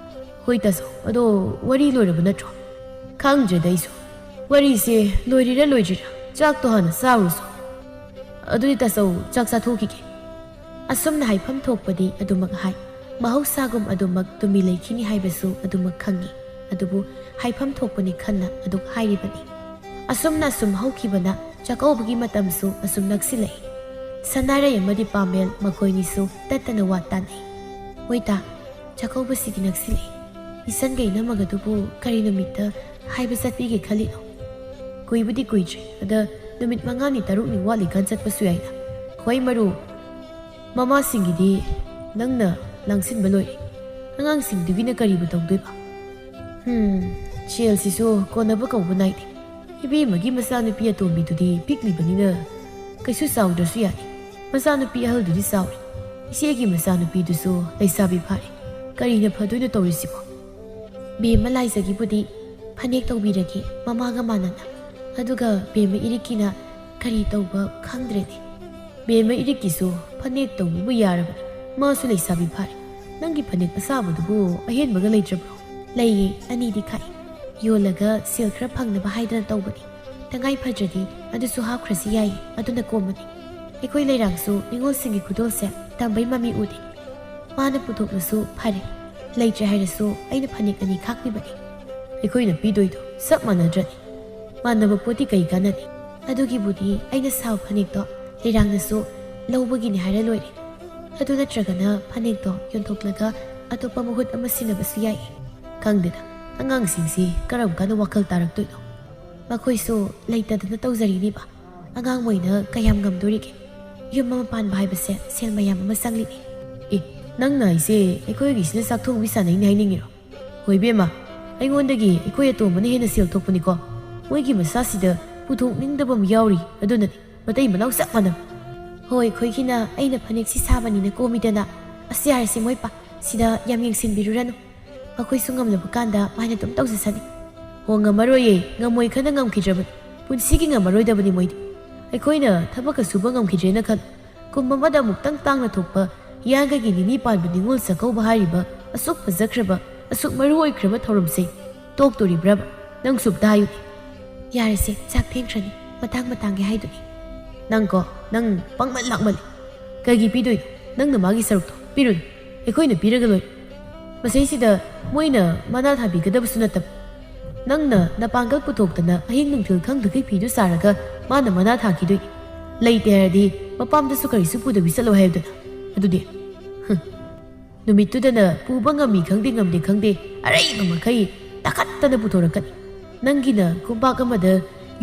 ꯍꯣꯏ ꯇꯥꯆꯧ ꯑꯗꯣ ꯋꯥꯔꯤ ꯂꯣꯏꯔꯕ ꯅꯠꯇ꯭ꯔꯣ ꯈꯪꯗ꯭ꯔꯦꯗ ꯑꯩꯁꯨ ꯋꯥꯔꯤꯁꯦ ꯂꯣꯏꯔꯤꯔꯥ ꯂꯣꯏꯗ꯭ꯔꯤꯔꯥ ꯆꯥꯛꯇꯣ ꯍꯥꯟꯅ ꯆꯥꯔꯨꯔꯁꯨ ꯑꯗꯨꯗꯤ ꯇꯥꯆꯧ ꯆꯥꯛ ꯆꯥꯊꯣꯛꯈꯤꯒꯦ ꯑꯁꯨꯝꯅ ꯍꯥꯏꯐꯝ ꯊꯣꯛꯄꯗꯤ ꯑꯗꯨꯃꯛ ꯍꯥꯏ ꯃꯍꯧꯁꯥꯒꯨꯝ ꯑꯗꯨꯃꯛ ꯇꯨꯃꯤ ꯂꯩꯈꯤꯅꯤ ꯍꯥꯏꯕꯁꯨ ꯑꯗꯨꯃꯛ ꯈꯪꯉꯤ ꯑꯗꯨꯕꯨ ꯍꯥꯏꯐꯝ ꯊꯣꯛꯄꯅꯤ ꯈꯟꯅ ꯑꯗꯨꯛ ꯍꯥꯏꯔꯤꯕꯅꯤ ꯑꯁꯨꯝꯅ ꯑꯁꯨꯝ ꯍꯧꯈꯤꯕꯅ ꯆꯥꯛꯀꯧꯕꯒꯤ ꯃꯇꯝꯁꯨ ꯑꯁꯨꯝ ꯅꯛꯁꯤꯜꯂꯛꯏ ꯁꯅꯥꯔꯩ ꯑꯃꯗꯤ ꯄꯥꯃꯦꯜ ꯃꯈꯣꯏꯅꯤꯁꯨ ꯇꯠꯇꯅ ꯋꯥ ꯇꯥꯟꯅꯩ ꯍꯣꯏꯇꯥ ꯆꯥꯛꯀꯧꯕꯁꯤꯗꯤ ꯅꯛꯁꯤꯜꯂꯛꯏ ꯏꯆꯟꯒ ꯏꯅꯝꯃꯒꯗꯨꯕꯨ ꯀꯔꯤ ꯅꯨꯃꯤꯠꯇ ꯍꯥꯏꯕ ꯆꯠꯄꯤꯒꯦ ꯈꯜꯂꯤꯅꯣ ꯀꯨꯏꯕꯨꯗꯤ ꯀꯨꯏꯗ꯭ꯔꯤ ꯑꯗ ꯅꯨꯃꯤꯠ 5ꯅꯤ 6ꯅꯤ ꯋꯥꯠꯂꯤꯀꯥꯟ ꯆꯠꯄꯁꯨ ꯌꯥꯏꯅ ꯈ꯭ꯋꯥꯏ ꯃꯔꯨ ꯃꯃꯥꯁꯤꯡꯒꯤꯗꯤ ꯅꯪꯅ ꯂꯥꯡꯁꯤꯟꯕ ꯂꯣꯏꯔꯦ ꯑꯉꯥꯡꯁꯤꯡꯗꯨꯒꯤꯅ ꯀꯔꯤꯕꯨ ꯇꯧꯗꯣꯏꯕ ꯁꯦꯜꯁꯤꯁꯨ ꯀꯣꯟꯅꯕ ꯀꯧꯕ ꯅꯥꯏꯗꯦ ꯏꯕꯦꯝꯃꯒꯤ ꯃꯆꯥꯅꯨꯄꯤ ꯑꯇꯣꯝꯕꯤꯗꯨꯗꯤ ꯄꯤꯛꯂꯤꯕꯅꯤꯅ ꯀꯩꯁꯨ ꯆꯥꯎꯗ꯭ꯔꯁꯨ ꯌꯥꯅꯤ ꯃꯆꯥꯅꯨꯄꯤ ꯑꯍꯜꯗꯨꯗꯤ ꯆꯥꯎꯔꯦ ꯏꯆꯦꯒꯤ ꯃꯆꯥꯅꯨꯄꯤꯗꯨꯁꯨ ꯂꯩꯁꯥꯕꯤ ꯐꯥꯔꯦ ꯀꯔꯤꯅ ꯐꯗꯣꯏꯅꯣ ꯇꯧꯔꯤꯁꯤꯕꯣ ꯕꯦꯝꯃ ꯂꯥꯏꯖꯒꯤꯕꯨꯗꯤ ꯐꯅꯦꯛ ꯇꯧꯕꯤꯔꯒꯦ ꯃꯃꯥꯒ ꯃꯥꯟꯅꯅ ꯑꯗꯨꯒ ꯕꯦꯝꯃ ꯏꯔꯤꯛꯀꯤꯅ ꯀꯔꯤ ꯇꯧꯕ ꯈꯪꯗ꯭ꯔꯦꯅꯦ ꯕꯦꯝꯃ ꯏꯔꯤꯛꯀꯤꯁꯨ ꯐꯅꯦꯛ ꯇꯧꯕꯕꯨ ꯌꯥꯔꯕꯅꯤ ꯃꯥꯁꯨ ꯂꯩꯁꯥꯕꯤ ꯐꯥꯔꯦ ꯅꯪꯒꯤ ꯐꯅꯦꯛ ꯑꯁꯥꯕꯗꯨꯕꯨ ꯑꯍꯦꯟꯕꯒ ꯂꯩꯇ꯭ꯔꯕ꯭ꯔꯣ ꯂꯩꯌꯦ ꯑꯅꯤꯗꯤ ꯈꯥꯛꯏ ꯌꯣꯜꯂꯒ ꯁꯦꯜ ꯈꯔ ꯐꯪꯅꯕ ꯍꯥꯏꯗꯅ ꯇꯧꯕꯅꯤ ꯇꯉꯥꯏ ꯐꯗ꯭ꯔꯗꯤ ꯑꯗꯨꯁꯨ ꯍꯥꯞꯈ꯭ꯔꯁꯤ ꯌꯥꯏꯌꯦ ꯑꯗꯨꯅ ꯀꯣꯝꯕꯅꯤ ꯑꯩꯈꯣꯏ ꯂꯩꯔꯥꯡꯁꯨ ꯅꯤꯉꯣꯜꯁꯤꯡꯒꯤ ꯈꯨꯗꯣꯜꯁꯦ ꯇꯝꯕꯩ ꯃꯃꯤ ꯎꯗꯦ ꯃꯥꯅ ꯄꯨꯊꯣꯛꯂꯁꯨ ꯐꯔꯦ ꯂꯩꯇ꯭ꯔꯦ ꯍꯥꯏꯔꯁꯨ ꯑꯩꯅ ꯐꯅꯦꯛ 2 ꯈꯥꯛꯂꯤꯕꯅꯤ ꯑꯩꯈꯣꯏꯅ ꯄꯤꯗꯣꯏꯗꯣ ꯆꯞ ꯃꯥꯟꯅꯗ꯭ꯔꯅꯤ ꯃꯥꯟꯅꯕ ꯄꯣꯠꯇꯤ ꯀꯩ ꯀꯥꯟꯅꯅꯤ ꯑꯗꯨꯒꯤꯕꯨꯗꯤ ꯑꯩꯅ ꯁꯥꯕ ꯐꯅꯦꯛꯇꯣ ꯂꯩꯔꯥꯡꯅꯁꯨ ꯂꯧꯕꯒꯤꯅꯤ ꯍꯥꯏꯔ ꯂꯣꯏꯔꯦ ꯑꯗꯨ ꯅꯠꯇ꯭ꯔꯒꯅ ꯐꯅꯦꯛꯇꯣ ꯌꯣꯟꯊꯣꯛꯂꯒ ꯑꯇꯣꯞꯄ ꯃꯍꯨꯠ ꯑꯃ ꯁꯤꯟꯅꯕꯁꯨ ꯌꯥꯏ ꯈꯪꯗꯦꯗ ꯑꯉꯥꯡꯁꯤꯡꯁꯤ ꯀꯔꯝ ꯀꯥꯟꯗ ꯋꯥꯈꯜ ꯇꯥꯔꯛꯇꯣꯏꯅꯣ ꯃꯈꯣꯏꯁꯨ ꯂꯩꯇꯗꯅ ꯇꯧꯖꯔꯤꯅꯤꯕ ꯑꯉꯥꯡ ꯃꯣꯏꯅ ꯀꯌꯥꯝ ꯉꯝꯗꯣꯔꯤꯒꯦ ꯌꯨꯝ ꯑꯃ ꯄꯥꯟꯕ ꯍꯥꯏꯕꯁꯦ ꯁꯦꯜ ꯃꯌꯥꯝ ꯑꯃ ꯆꯪꯂꯤꯅꯤ ꯅꯪꯅ ꯑꯩꯁꯦ ꯑꯩꯈꯣꯏꯒꯤꯁꯤꯅ ꯆꯥꯛꯊꯣꯡꯕꯤ ꯁꯥꯟꯅꯩꯅꯤ ꯍꯥꯏꯅꯤꯡꯉꯤꯔꯣ ꯍꯣꯏ ꯕꯦꯝꯃ ꯑꯩꯉꯣꯟꯗꯒꯤ ꯑꯩꯈꯣꯏ ꯑꯇꯣꯝꯕꯅ ꯍꯦꯟꯅ ꯁꯦꯜ ꯊꯣꯛꯄꯅꯤꯀꯣ ꯃꯣꯏꯒꯤ ꯃꯆꯥꯁꯤꯗ ꯄꯨꯊꯣꯛꯅꯤꯡꯗꯕ ꯑꯃ ꯌꯥꯎꯔꯤ ꯑꯗꯨꯅꯅꯤ ꯃꯇꯩ ꯃꯅꯥꯎ ꯆꯞ ꯃꯥꯟꯅꯕ ꯍꯣꯏ ꯑꯩꯈꯣꯏꯒꯤꯅ ꯑꯩꯅ ꯐꯅꯦꯛꯁꯤ ꯁꯥꯕꯅꯤꯅ ꯀꯣꯝꯃꯤꯗꯅ ꯑꯁ ꯌꯥꯔꯁꯤ ꯃꯣꯏꯄꯥ ꯁꯤꯗ ꯌꯥꯝ ꯌꯦꯡꯁꯤꯟꯕꯤꯔꯨꯔꯅꯨ ꯃꯈꯣꯏꯁꯨ ꯉꯝꯂꯕ ꯀꯥꯟꯗ ꯃꯥꯏꯅ ꯑꯗꯨꯝ ꯇꯧꯖꯁꯅꯤ ꯉꯝꯃꯔꯣꯏꯌꯦ ꯉꯝꯃꯣꯏ ꯈꯟꯅ ꯉꯝꯈꯤꯗ꯭ꯔꯕꯅꯤ ꯄꯨꯟꯁꯤꯒꯤ ꯉꯝꯃꯔꯣꯏꯗꯕꯅꯤ ꯃꯣꯏꯗꯤ ꯑꯩꯈꯣꯏꯅ ꯊꯕꯛꯀ ꯁꯨꯕ ꯉꯝꯈꯤꯗ꯭ꯔꯦꯅ ꯈꯜꯂꯨ ꯀꯨꯝ ꯑꯃꯗ ꯑꯃꯨꯛꯇꯪ ꯇꯥꯡꯅ ꯊꯣꯛꯄ ꯌꯥꯡꯒꯒꯤ ꯅꯤꯅꯤ ꯄꯥꯟꯕ ꯅꯤꯉꯣꯜ ꯆꯥꯛꯀꯧꯕ ꯍꯥꯏꯔꯤꯕ ꯑꯁꯨꯛ ꯐꯖꯈ꯭ꯔꯕ ꯑꯁꯨꯛ ꯃꯔꯨ ꯑꯣꯏꯈ꯭ꯔꯕ ꯊꯧꯔꯝꯁꯦ ꯇꯣꯛꯇꯣꯔꯤꯕ꯭ꯔꯕ ꯅꯪꯁꯨ ꯑꯝꯇ ꯍꯥꯏꯌꯨꯅꯦ ꯌꯥꯔꯁꯦ ꯆꯥꯛ ꯊꯦꯡꯈ꯭ꯔꯅꯤ ꯃꯇꯥꯡꯒꯤ ꯍꯥꯏꯗꯨꯅꯤ ꯅꯪ ꯄꯪꯃꯟ ꯂꯥꯛꯃꯜꯂꯤ ꯀꯩꯒꯤ ꯄꯤꯗꯣꯏꯅꯣ ꯅꯪꯅ ꯃꯥꯒꯤ ꯁꯔꯨꯛꯇꯣ ꯄꯤꯔꯨꯅꯨ ꯑꯩꯈꯣꯏꯅ ꯄꯤꯔꯒ ꯂꯣꯏꯔꯦ ꯃꯁꯤꯁꯤꯗ ꯃꯣꯏꯅ ꯃꯅꯥ ꯊꯥꯕꯤꯒꯗꯕꯁꯨ ꯅꯠꯇꯕ ꯅꯪꯅ ꯅꯄꯥꯡꯒꯜ ꯄꯨꯊꯣꯛꯇꯅ ꯑꯍꯤꯡ ꯅꯨꯡꯊꯤꯜ ꯈꯪꯗꯈꯩ ꯐꯤꯗꯨ ꯁꯥꯔꯒ ꯃꯥꯅ ꯃꯅꯥ ꯊꯥꯈꯤꯗꯣꯏꯅꯤ ꯂꯩꯇꯦ ꯍꯥꯏꯔꯗꯤ ꯃꯄꯥꯝꯗꯁꯨ ꯀꯔꯤꯁꯨ ꯄꯨꯗꯕꯤ ꯆꯠꯂꯣ ꯍꯥꯏꯕꯗꯨꯅ ꯑꯗꯨꯗꯤ ꯅꯨꯃꯤꯠꯇꯨꯗꯅ ꯄꯨꯕ ꯉꯝꯃꯤ ꯈꯪꯗꯦ ꯉꯝꯗꯦ ꯈꯪꯗꯦ ꯑꯔꯩꯕ ꯃꯈꯩ ꯇꯥꯈꯠꯇꯅ ꯄꯨꯊꯣꯔꯛꯀꯅꯤ ꯅꯪꯒꯤꯅ ꯀꯣꯝꯄꯥꯛ ꯑꯃꯗ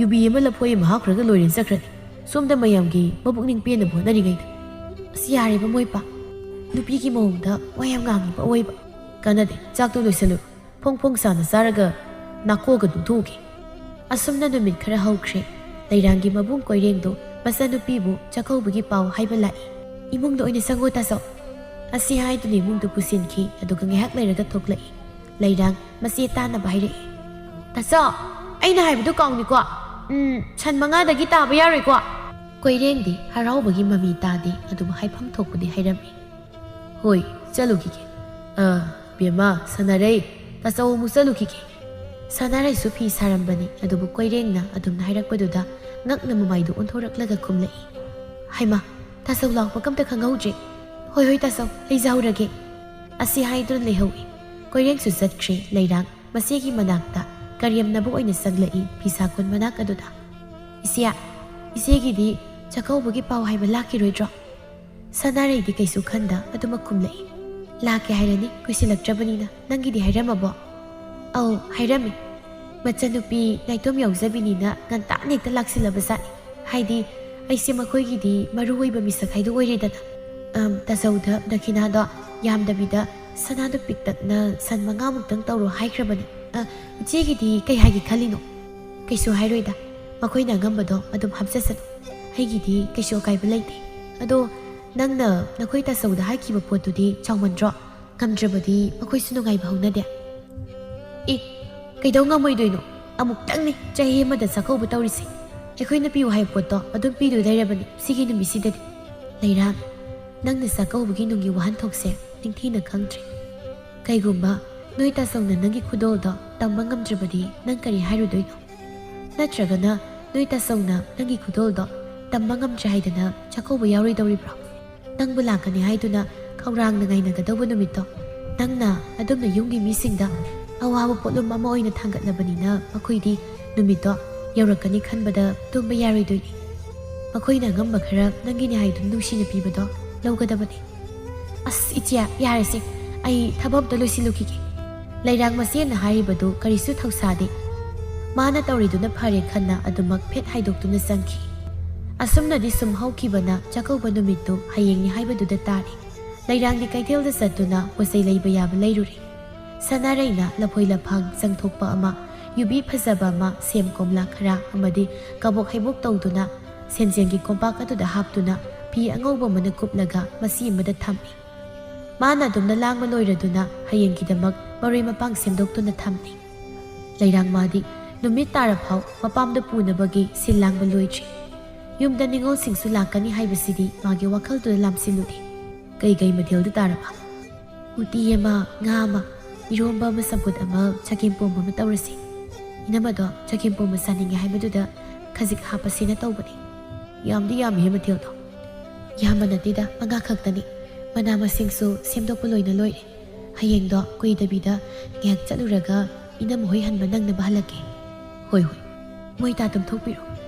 ꯌꯨꯕꯤ ꯑꯃ ꯂꯐꯣꯏ ꯑꯃ ꯍꯥꯞꯈ꯭ꯔꯒ ꯂꯣꯏꯔꯦꯅ ꯆꯠꯈ꯭ꯔꯅꯤ ꯁꯣꯝꯗ ꯃꯌꯥꯝꯒꯤ ꯃꯕꯨꯛꯅꯤꯡ ꯄꯦꯟꯅꯕ ꯍꯣꯠꯅꯔꯤꯉꯩꯗ ꯑꯁ ꯌꯥꯔꯦꯕ ꯃꯣꯏꯄꯥ ꯅꯨꯄꯤꯒꯤ ꯃꯑꯣꯡꯗ ꯋꯥ ꯌꯥꯝ ꯉꯥꯡꯉꯤꯕ ꯑꯋꯣꯏꯕ ꯀꯥꯟꯅꯗꯦ ꯆꯥꯛꯇꯣ ꯂꯣꯏꯁꯜꯂꯨ ꯐꯣꯡ ꯐꯣꯡ ꯁꯥꯅ ꯆꯥꯔꯒ ꯅꯥꯀꯣꯛꯒ ꯇꯨꯝꯊꯣꯛꯎꯒꯦ ꯑꯁꯨꯝꯅ ꯅꯨꯃꯤꯠ ꯈꯔ ꯍꯧꯈ꯭ꯔꯦ ꯂꯩꯔꯥꯡꯒꯤ ꯃꯕꯨꯡ ꯀꯣꯏꯔꯦꯡꯗꯣ ꯃꯆꯥꯅꯨꯄꯤꯕꯨ ꯆꯥꯛꯀꯧꯕꯒꯤ ꯄꯥꯎ ꯍꯥꯏꯕ ꯂꯥꯛꯏ꯫ ꯏꯃꯨꯡꯗ ꯑꯣꯏꯅ ꯆꯪꯉꯣ ꯇꯥꯆꯧ꯫ ꯑꯁꯤ ꯍꯥꯏꯗꯨꯅ ꯏꯃꯨꯡꯗ ꯄꯨꯁꯤꯟꯈꯤ ꯑꯗꯨꯒ ꯉꯥꯏꯍꯥꯛ ꯂꯩꯔꯒ ꯊꯣꯛꯂꯛꯏ꯫ ꯂꯩꯔꯥꯡ ꯃꯆꯦ ꯇꯥꯟꯅꯕ ꯍꯥꯏꯔꯛꯏ꯫ ꯇꯥꯆꯧ ꯑꯩꯅ ꯍꯥꯏꯕꯗꯨ ꯀꯥꯎꯅꯤꯀꯣ, ꯁꯟ 5ꯗꯒꯤ ꯇꯥꯕ ꯌꯥꯔꯣꯏꯀꯣ꯫ ꯀꯣꯏꯔꯦꯡꯗꯤ ꯍꯔꯥꯎꯕꯒꯤ ꯃꯃꯤ ꯇꯥꯗꯦ ꯑꯗꯨꯕꯨ ꯍꯥꯏꯐꯝ ꯊꯣꯛꯄꯗꯤ ꯍꯥꯏꯔꯝꯃꯤ꯫ ꯍꯣꯏ ꯆꯠꯂꯨꯈꯤꯒꯦ꯫ ꯕꯦꯝꯃ ꯁꯥꯟꯅꯔꯩ, ꯇꯥꯆꯧ ꯑꯃꯨꯛ ꯆꯠꯂꯨꯈꯤꯒꯦ꯫ ꯁꯥꯟꯅꯔꯩꯁꯨ ꯐꯤ ꯁꯥꯔꯝꯕꯅꯤ ꯑꯗꯨꯕꯨ ꯀꯣꯏꯔꯦꯡꯅ ꯑꯗꯨꯝꯅ ꯍꯥꯏꯔꯛꯄꯗꯨꯗ ꯉꯛꯅ ꯃꯃꯥꯏꯗꯨ ꯑꯣꯟꯊꯣꯔꯛꯂꯒ ꯈꯨꯝꯂꯛꯏ꯫ ꯍꯩꯃꯥ ꯇꯥꯆꯧ ꯂꯥꯛꯄ ꯀꯝꯇ ꯈꯪꯍꯧꯗ꯭ꯔꯦ꯫ ꯍꯣꯏ ꯇꯥꯆꯧ ꯂꯩꯖꯍꯧꯔꯒꯦ꯫ ꯑꯁꯤ ꯍꯥꯏꯗꯨꯅ ꯂꯩꯍꯧꯏ꯫ ꯀꯣꯏꯔꯦꯡꯁꯨ ꯆꯠꯈ꯭ꯔꯦ꯫ ꯂꯩꯔꯥꯡ ꯃꯆꯦꯒꯤ ꯃꯅꯥꯛꯇ ꯀꯔꯦꯝꯅꯕ ꯑꯣꯏꯅ ꯆꯪꯂꯛꯏ ꯐꯤꯁꯥꯀꯣꯟ ꯃꯅꯥꯛ ꯑꯗꯨꯗ꯫ ꯏꯆꯦꯒꯤꯗꯤ ꯆꯥꯛꯀꯧꯕꯒꯤ ꯄꯥꯎ ꯍꯥꯏꯕ ꯂꯥꯛꯈꯤꯔꯣꯏꯗ꯭ꯔꯣ? ꯁꯅꯥꯔꯩꯗꯤ ꯀꯩꯁꯨ ꯈꯟꯗ ꯑꯗꯨꯃꯛ ꯈꯨꯝꯂꯛꯏ꯫ ꯂꯥꯛꯀꯦ ꯍꯥꯏꯔꯅꯤ ꯀꯨꯏꯁꯤꯜꯂꯛꯇ꯭ꯔꯕꯅꯤꯅ꯫ ꯅꯪꯒꯤꯗꯤ ꯍꯥꯏꯔꯝꯃꯕꯣ? ꯑꯧ ꯍꯥꯏꯔꯝꯃꯤ꯫ ꯃꯆꯟꯅꯨꯄꯤ ꯅꯥꯏꯇꯣꯝ ꯌꯥꯎꯖꯕꯤꯅꯤꯅ ꯉꯟꯇꯥꯅ ꯍꯦꯛꯇ ꯂꯥꯛꯁꯤꯜꯂꯕꯖꯥꯠꯅꯤ꯫ ꯍꯥꯏꯗꯤ ꯑꯩꯁꯦ ꯃꯈꯣꯏꯒꯤꯗꯤ ꯃꯔꯨ ꯑꯣꯏꯕ ꯃꯤꯁꯛ ꯍꯥꯏꯗꯨ ꯑꯣꯏꯔꯦꯗꯅ꯫ ꯇꯥꯆꯧꯗ ꯗꯈꯤꯅꯥꯗꯣ ꯌꯥꯝꯗꯕꯤꯗ ꯁꯅꯥꯗꯨ ꯄꯤꯛꯇꯛꯅ ꯁꯟ 5ꯃꯨꯛꯇꯪ ꯇꯧꯔꯣ ꯍꯥꯏꯈ꯭ꯔꯕꯅꯤ꯫ ꯏꯆꯦꯒꯤꯗꯤ ꯀꯩ ꯍꯥꯏꯒꯦ ꯈꯜꯂꯤꯅꯣ? ꯀꯩꯁꯨ ꯍꯥꯏꯔꯣꯏꯗ, ꯃꯈꯣꯏꯅ ꯑꯉꯝꯕꯗꯣ ꯑꯗꯨꯝ ꯍꯥꯞꯆꯁꯅꯨ꯫ ꯑꯩꯒꯤꯗꯤ ꯀꯩꯁꯨ ꯑꯀꯥꯏꯕ ꯂꯩꯇꯦ꯫ ꯑꯗꯣ ꯅꯪꯅ ꯅꯈꯣꯏ ꯇꯥꯆꯧꯗ ꯍꯥꯏꯈꯤꯕ ꯄꯣꯠꯇꯨꯗꯤ ꯆꯥꯎꯃꯟꯗ꯭ꯔꯣ? ꯉꯝꯗ꯭ꯔꯕꯗꯤ ꯃꯈꯣꯏꯁꯨ ꯅꯨꯡꯉꯥꯏꯕ ꯍꯧꯅꯗꯦ꯫ ꯀꯩꯗꯧ ꯉꯝꯃꯣꯏꯗꯣꯏꯅꯣ? ꯑꯃꯨꯛꯇꯪꯅꯤ ꯆꯍꯤ ꯑꯃꯗ ꯆꯥꯛꯀꯧꯕ ꯇꯧꯔꯤꯁꯦ꯫ ꯑꯩꯈꯣꯏꯅ ꯄꯤꯌꯨ ꯍꯥꯏꯕ ꯄꯣꯠꯇꯣ ꯑꯗꯨꯝ ꯄꯤꯗꯣꯏ ꯂꯩꯔꯕꯅꯤ ꯁꯤꯒꯤ ꯅꯨꯃꯤꯠꯁꯤꯗꯗꯤ꯫ ꯂꯩꯔꯥꯡ ꯅꯪꯅ ꯆꯥꯛꯀꯧꯕꯒꯤ ꯅꯨꯡꯒꯤ ꯋꯥꯍꯟꯊꯣꯛꯁꯦ ꯅꯤꯡꯊꯤꯅ ꯈꯪꯗ꯭ꯔꯦ꯫ ꯀꯩꯒꯨꯝꯕ ꯅꯣꯏ ꯇꯥꯆꯧꯅ ꯅꯪꯒꯤ ꯈꯨꯗꯣꯜꯗꯣ ꯇꯝꯕ ꯉꯝꯗ꯭ꯔꯕꯗꯤ ꯅꯪ ꯀꯔꯤ ꯍꯥꯏꯔꯨꯗꯣꯏꯅꯣ? ꯅꯠꯇ꯭ꯔꯒꯅ ꯅꯣꯏ ꯇꯥꯆꯧꯅ ꯅꯪꯒꯤ ꯈꯨꯗꯣꯜꯗꯣ ꯇꯝꯕ ꯉꯝꯗ꯭ꯔꯦ ꯍꯥꯏꯗꯅ ꯆꯥꯛꯀꯧꯕ ꯌꯥꯎꯔꯣꯏꯗꯧꯔꯤꯕ꯭ꯔꯣ? ꯅꯪꯕꯨ ꯂꯥꯛꯀꯅꯤ ꯍꯥꯏꯗꯨꯅ ꯈꯧꯔꯥꯡꯅ ꯉꯥꯏꯅꯒꯗꯧꯕ ꯅꯨꯃꯤꯠꯇꯣ ꯅꯪꯅ ꯑꯗꯨꯝꯅ ꯌꯨꯝꯒꯤ ꯃꯤꯁꯤꯡꯗ ꯑꯋꯥꯕ ꯄꯣꯠꯂꯨꯝ ꯑꯃ ꯑꯣꯏꯅ ꯊꯥꯡꯒꯠꯂꯕꯅꯤꯅ ꯃꯈꯣꯏꯗꯤ ꯅꯨꯃꯤꯠꯇꯣ ꯌꯧꯔꯛꯀꯅꯤ ꯈꯟꯕꯗ ꯇꯨꯝꯕ ꯌꯥꯔꯣꯏꯗꯣꯏꯅꯤ꯫ ꯃꯈꯣꯏꯅ ꯑꯉꯝꯕ ꯈꯔ ꯅꯪꯒꯤꯅꯤ ꯍꯥꯏꯗꯨꯅ ꯅꯨꯡꯁꯤꯅ ꯄꯤꯕꯗꯣ ꯂꯧꯒꯗꯕꯅꯤ꯫ ꯑꯁ ꯏꯆꯦ ꯌꯥꯔꯁꯤ, ꯑꯩ ꯊꯕꯛ ꯑꯝꯇ ꯂꯣꯏꯁꯤꯜꯂꯨꯈꯤꯒꯦ꯫ ꯂꯩꯔꯥꯡ ꯃꯆꯦꯅ ꯍꯥꯏꯔꯤꯕꯗꯨ ꯀꯔꯤꯁꯨ ꯊꯧꯁꯥꯗꯦ꯫ ꯃꯥꯅ ꯇꯧꯔꯤꯗꯨꯅ ꯐꯔꯦ ꯈꯟꯅ ꯑꯗꯨꯃꯛ ꯐꯦꯠ ꯍꯥꯏꯗꯣꯛꯇꯨꯅ ꯆꯪꯈꯤ꯫ ꯑꯁꯨꯝꯅꯗꯤ ꯁꯨꯝ ꯍꯧꯈꯤꯕꯅ ꯆꯥꯛꯀꯧꯕ ꯅꯨꯃꯤꯠꯇꯨ ꯍꯌꯦꯡꯅꯤ ꯍꯥꯏꯕꯗꯨꯗ ꯇꯥꯔꯦ꯫ ꯂꯩꯔꯥꯡꯗꯤ ꯀꯩꯊꯦꯜꯗ ꯆꯠꯇꯨꯅ ꯄꯣꯠꯆꯩ ꯂꯩꯕ ꯌꯥꯕ ꯂꯩꯔꯨꯔꯦ꯫ ꯁꯅꯥꯔꯩꯅ ꯂꯐꯣꯏ ꯂꯐꯥꯡ ꯆꯪꯊꯣꯛꯄ ꯑꯃ, ꯌꯨꯕꯤ ꯐꯖꯕ ꯑꯃ, ꯁꯦꯝ ꯀꯣꯝꯂꯥ ꯈꯔ ꯑꯃꯗꯤ ꯀꯕꯣꯛ ꯍꯩꯕꯣꯛ ꯇꯧꯗꯨꯅ ꯁꯦꯟꯖꯦꯡꯒꯤ ꯀꯣꯝꯄꯥꯛ ꯑꯗꯨꯗ ꯍꯥꯞꯇꯨꯅ ꯐꯤ ꯑꯉꯧꯕ ꯑꯃꯅ ꯀꯨꯞꯂꯒ ꯃꯆꯤ ꯑꯃꯗ ꯊꯝꯃꯤ꯫ ꯃꯥꯅ ꯑꯗꯨꯝꯅ ꯂꯥꯡꯕ ꯂꯣꯏꯔꯗꯨꯅ ꯍꯌꯦꯡꯒꯤꯗꯃꯛ ꯃꯔꯣꯏ ꯃꯄꯥꯡ ꯁꯦꯝꯗꯣꯛꯇꯨꯅ ꯊꯝꯃꯤ꯫ ꯂꯩꯔꯥꯡ ꯃꯥꯗꯤ ꯅꯨꯃꯤꯠ ꯇꯥꯔꯐꯥꯎ ꯃꯄꯥꯝꯗ ꯄꯨꯅꯕꯒꯤ ꯁꯤꯜ ꯂꯥꯡꯕ ꯂꯣꯏꯗ꯭ꯔꯤ꯫ ꯌꯨꯝꯗ ꯅꯤꯡꯉꯣꯜꯁꯤꯡꯁꯨ ꯂꯥꯛꯀꯅꯤ ꯍꯥꯏꯕꯁꯤꯗꯤ ꯃꯥꯒꯤ ꯋꯥꯈꯜꯗꯨꯗ ꯂꯥꯝꯁꯤꯜꯂꯨꯗꯦ꯫ ꯀꯩ ꯃꯊꯦꯜꯗꯨ ꯇꯥꯔꯕ? ꯎꯇꯤ ꯑꯃ, ꯉꯥ ꯑꯃ, ꯏꯔꯣꯝꯕ ꯑꯃ, ꯆꯝꯐꯨꯠ ꯑꯃ, ꯆꯒꯦꯝꯄꯣꯝꯕ ꯑꯃ ꯇꯧꯔꯁꯤ꯫ ꯏꯅꯝꯃꯗꯣ ꯆꯒꯦꯝꯄꯣꯝꯕ ꯆꯥꯅꯤꯡꯉꯦ ꯍꯥꯏꯕꯗꯨꯗ ꯈꯖꯤꯛ ꯍꯥꯞꯄꯁꯤꯅ ꯇꯧꯕꯅꯤ꯫ ꯌꯥꯝꯗꯤ ꯌꯥꯝꯃꯤꯍꯦ ꯃꯊꯦꯜꯗꯣ꯫ ꯌꯥꯝꯕ ꯅꯠꯇꯦꯗ, 5 ꯈꯛꯇꯅꯤ꯫ ꯃꯅꯥ ꯃꯁꯤꯡꯁꯨ ꯁꯦꯝꯗꯣꯛꯄ ꯂꯣꯏꯅ ꯂꯣꯏꯔꯦ꯫ ꯍꯌꯦꯡꯗꯣ ꯀꯨꯏꯗꯕꯤꯗ ꯉꯥꯏꯍꯥꯛ ꯆꯠꯂꯨꯔꯒ ꯏꯅꯝꯃ ꯍꯣꯏ ꯍꯟꯕ ꯅꯪꯅꯕ ꯍꯜꯂꯛꯀꯦ꯫ ꯍꯣꯏ ꯃꯣꯏ ꯇꯥ ꯇꯨꯝꯊꯣꯛꯄꯤꯔꯣ꯫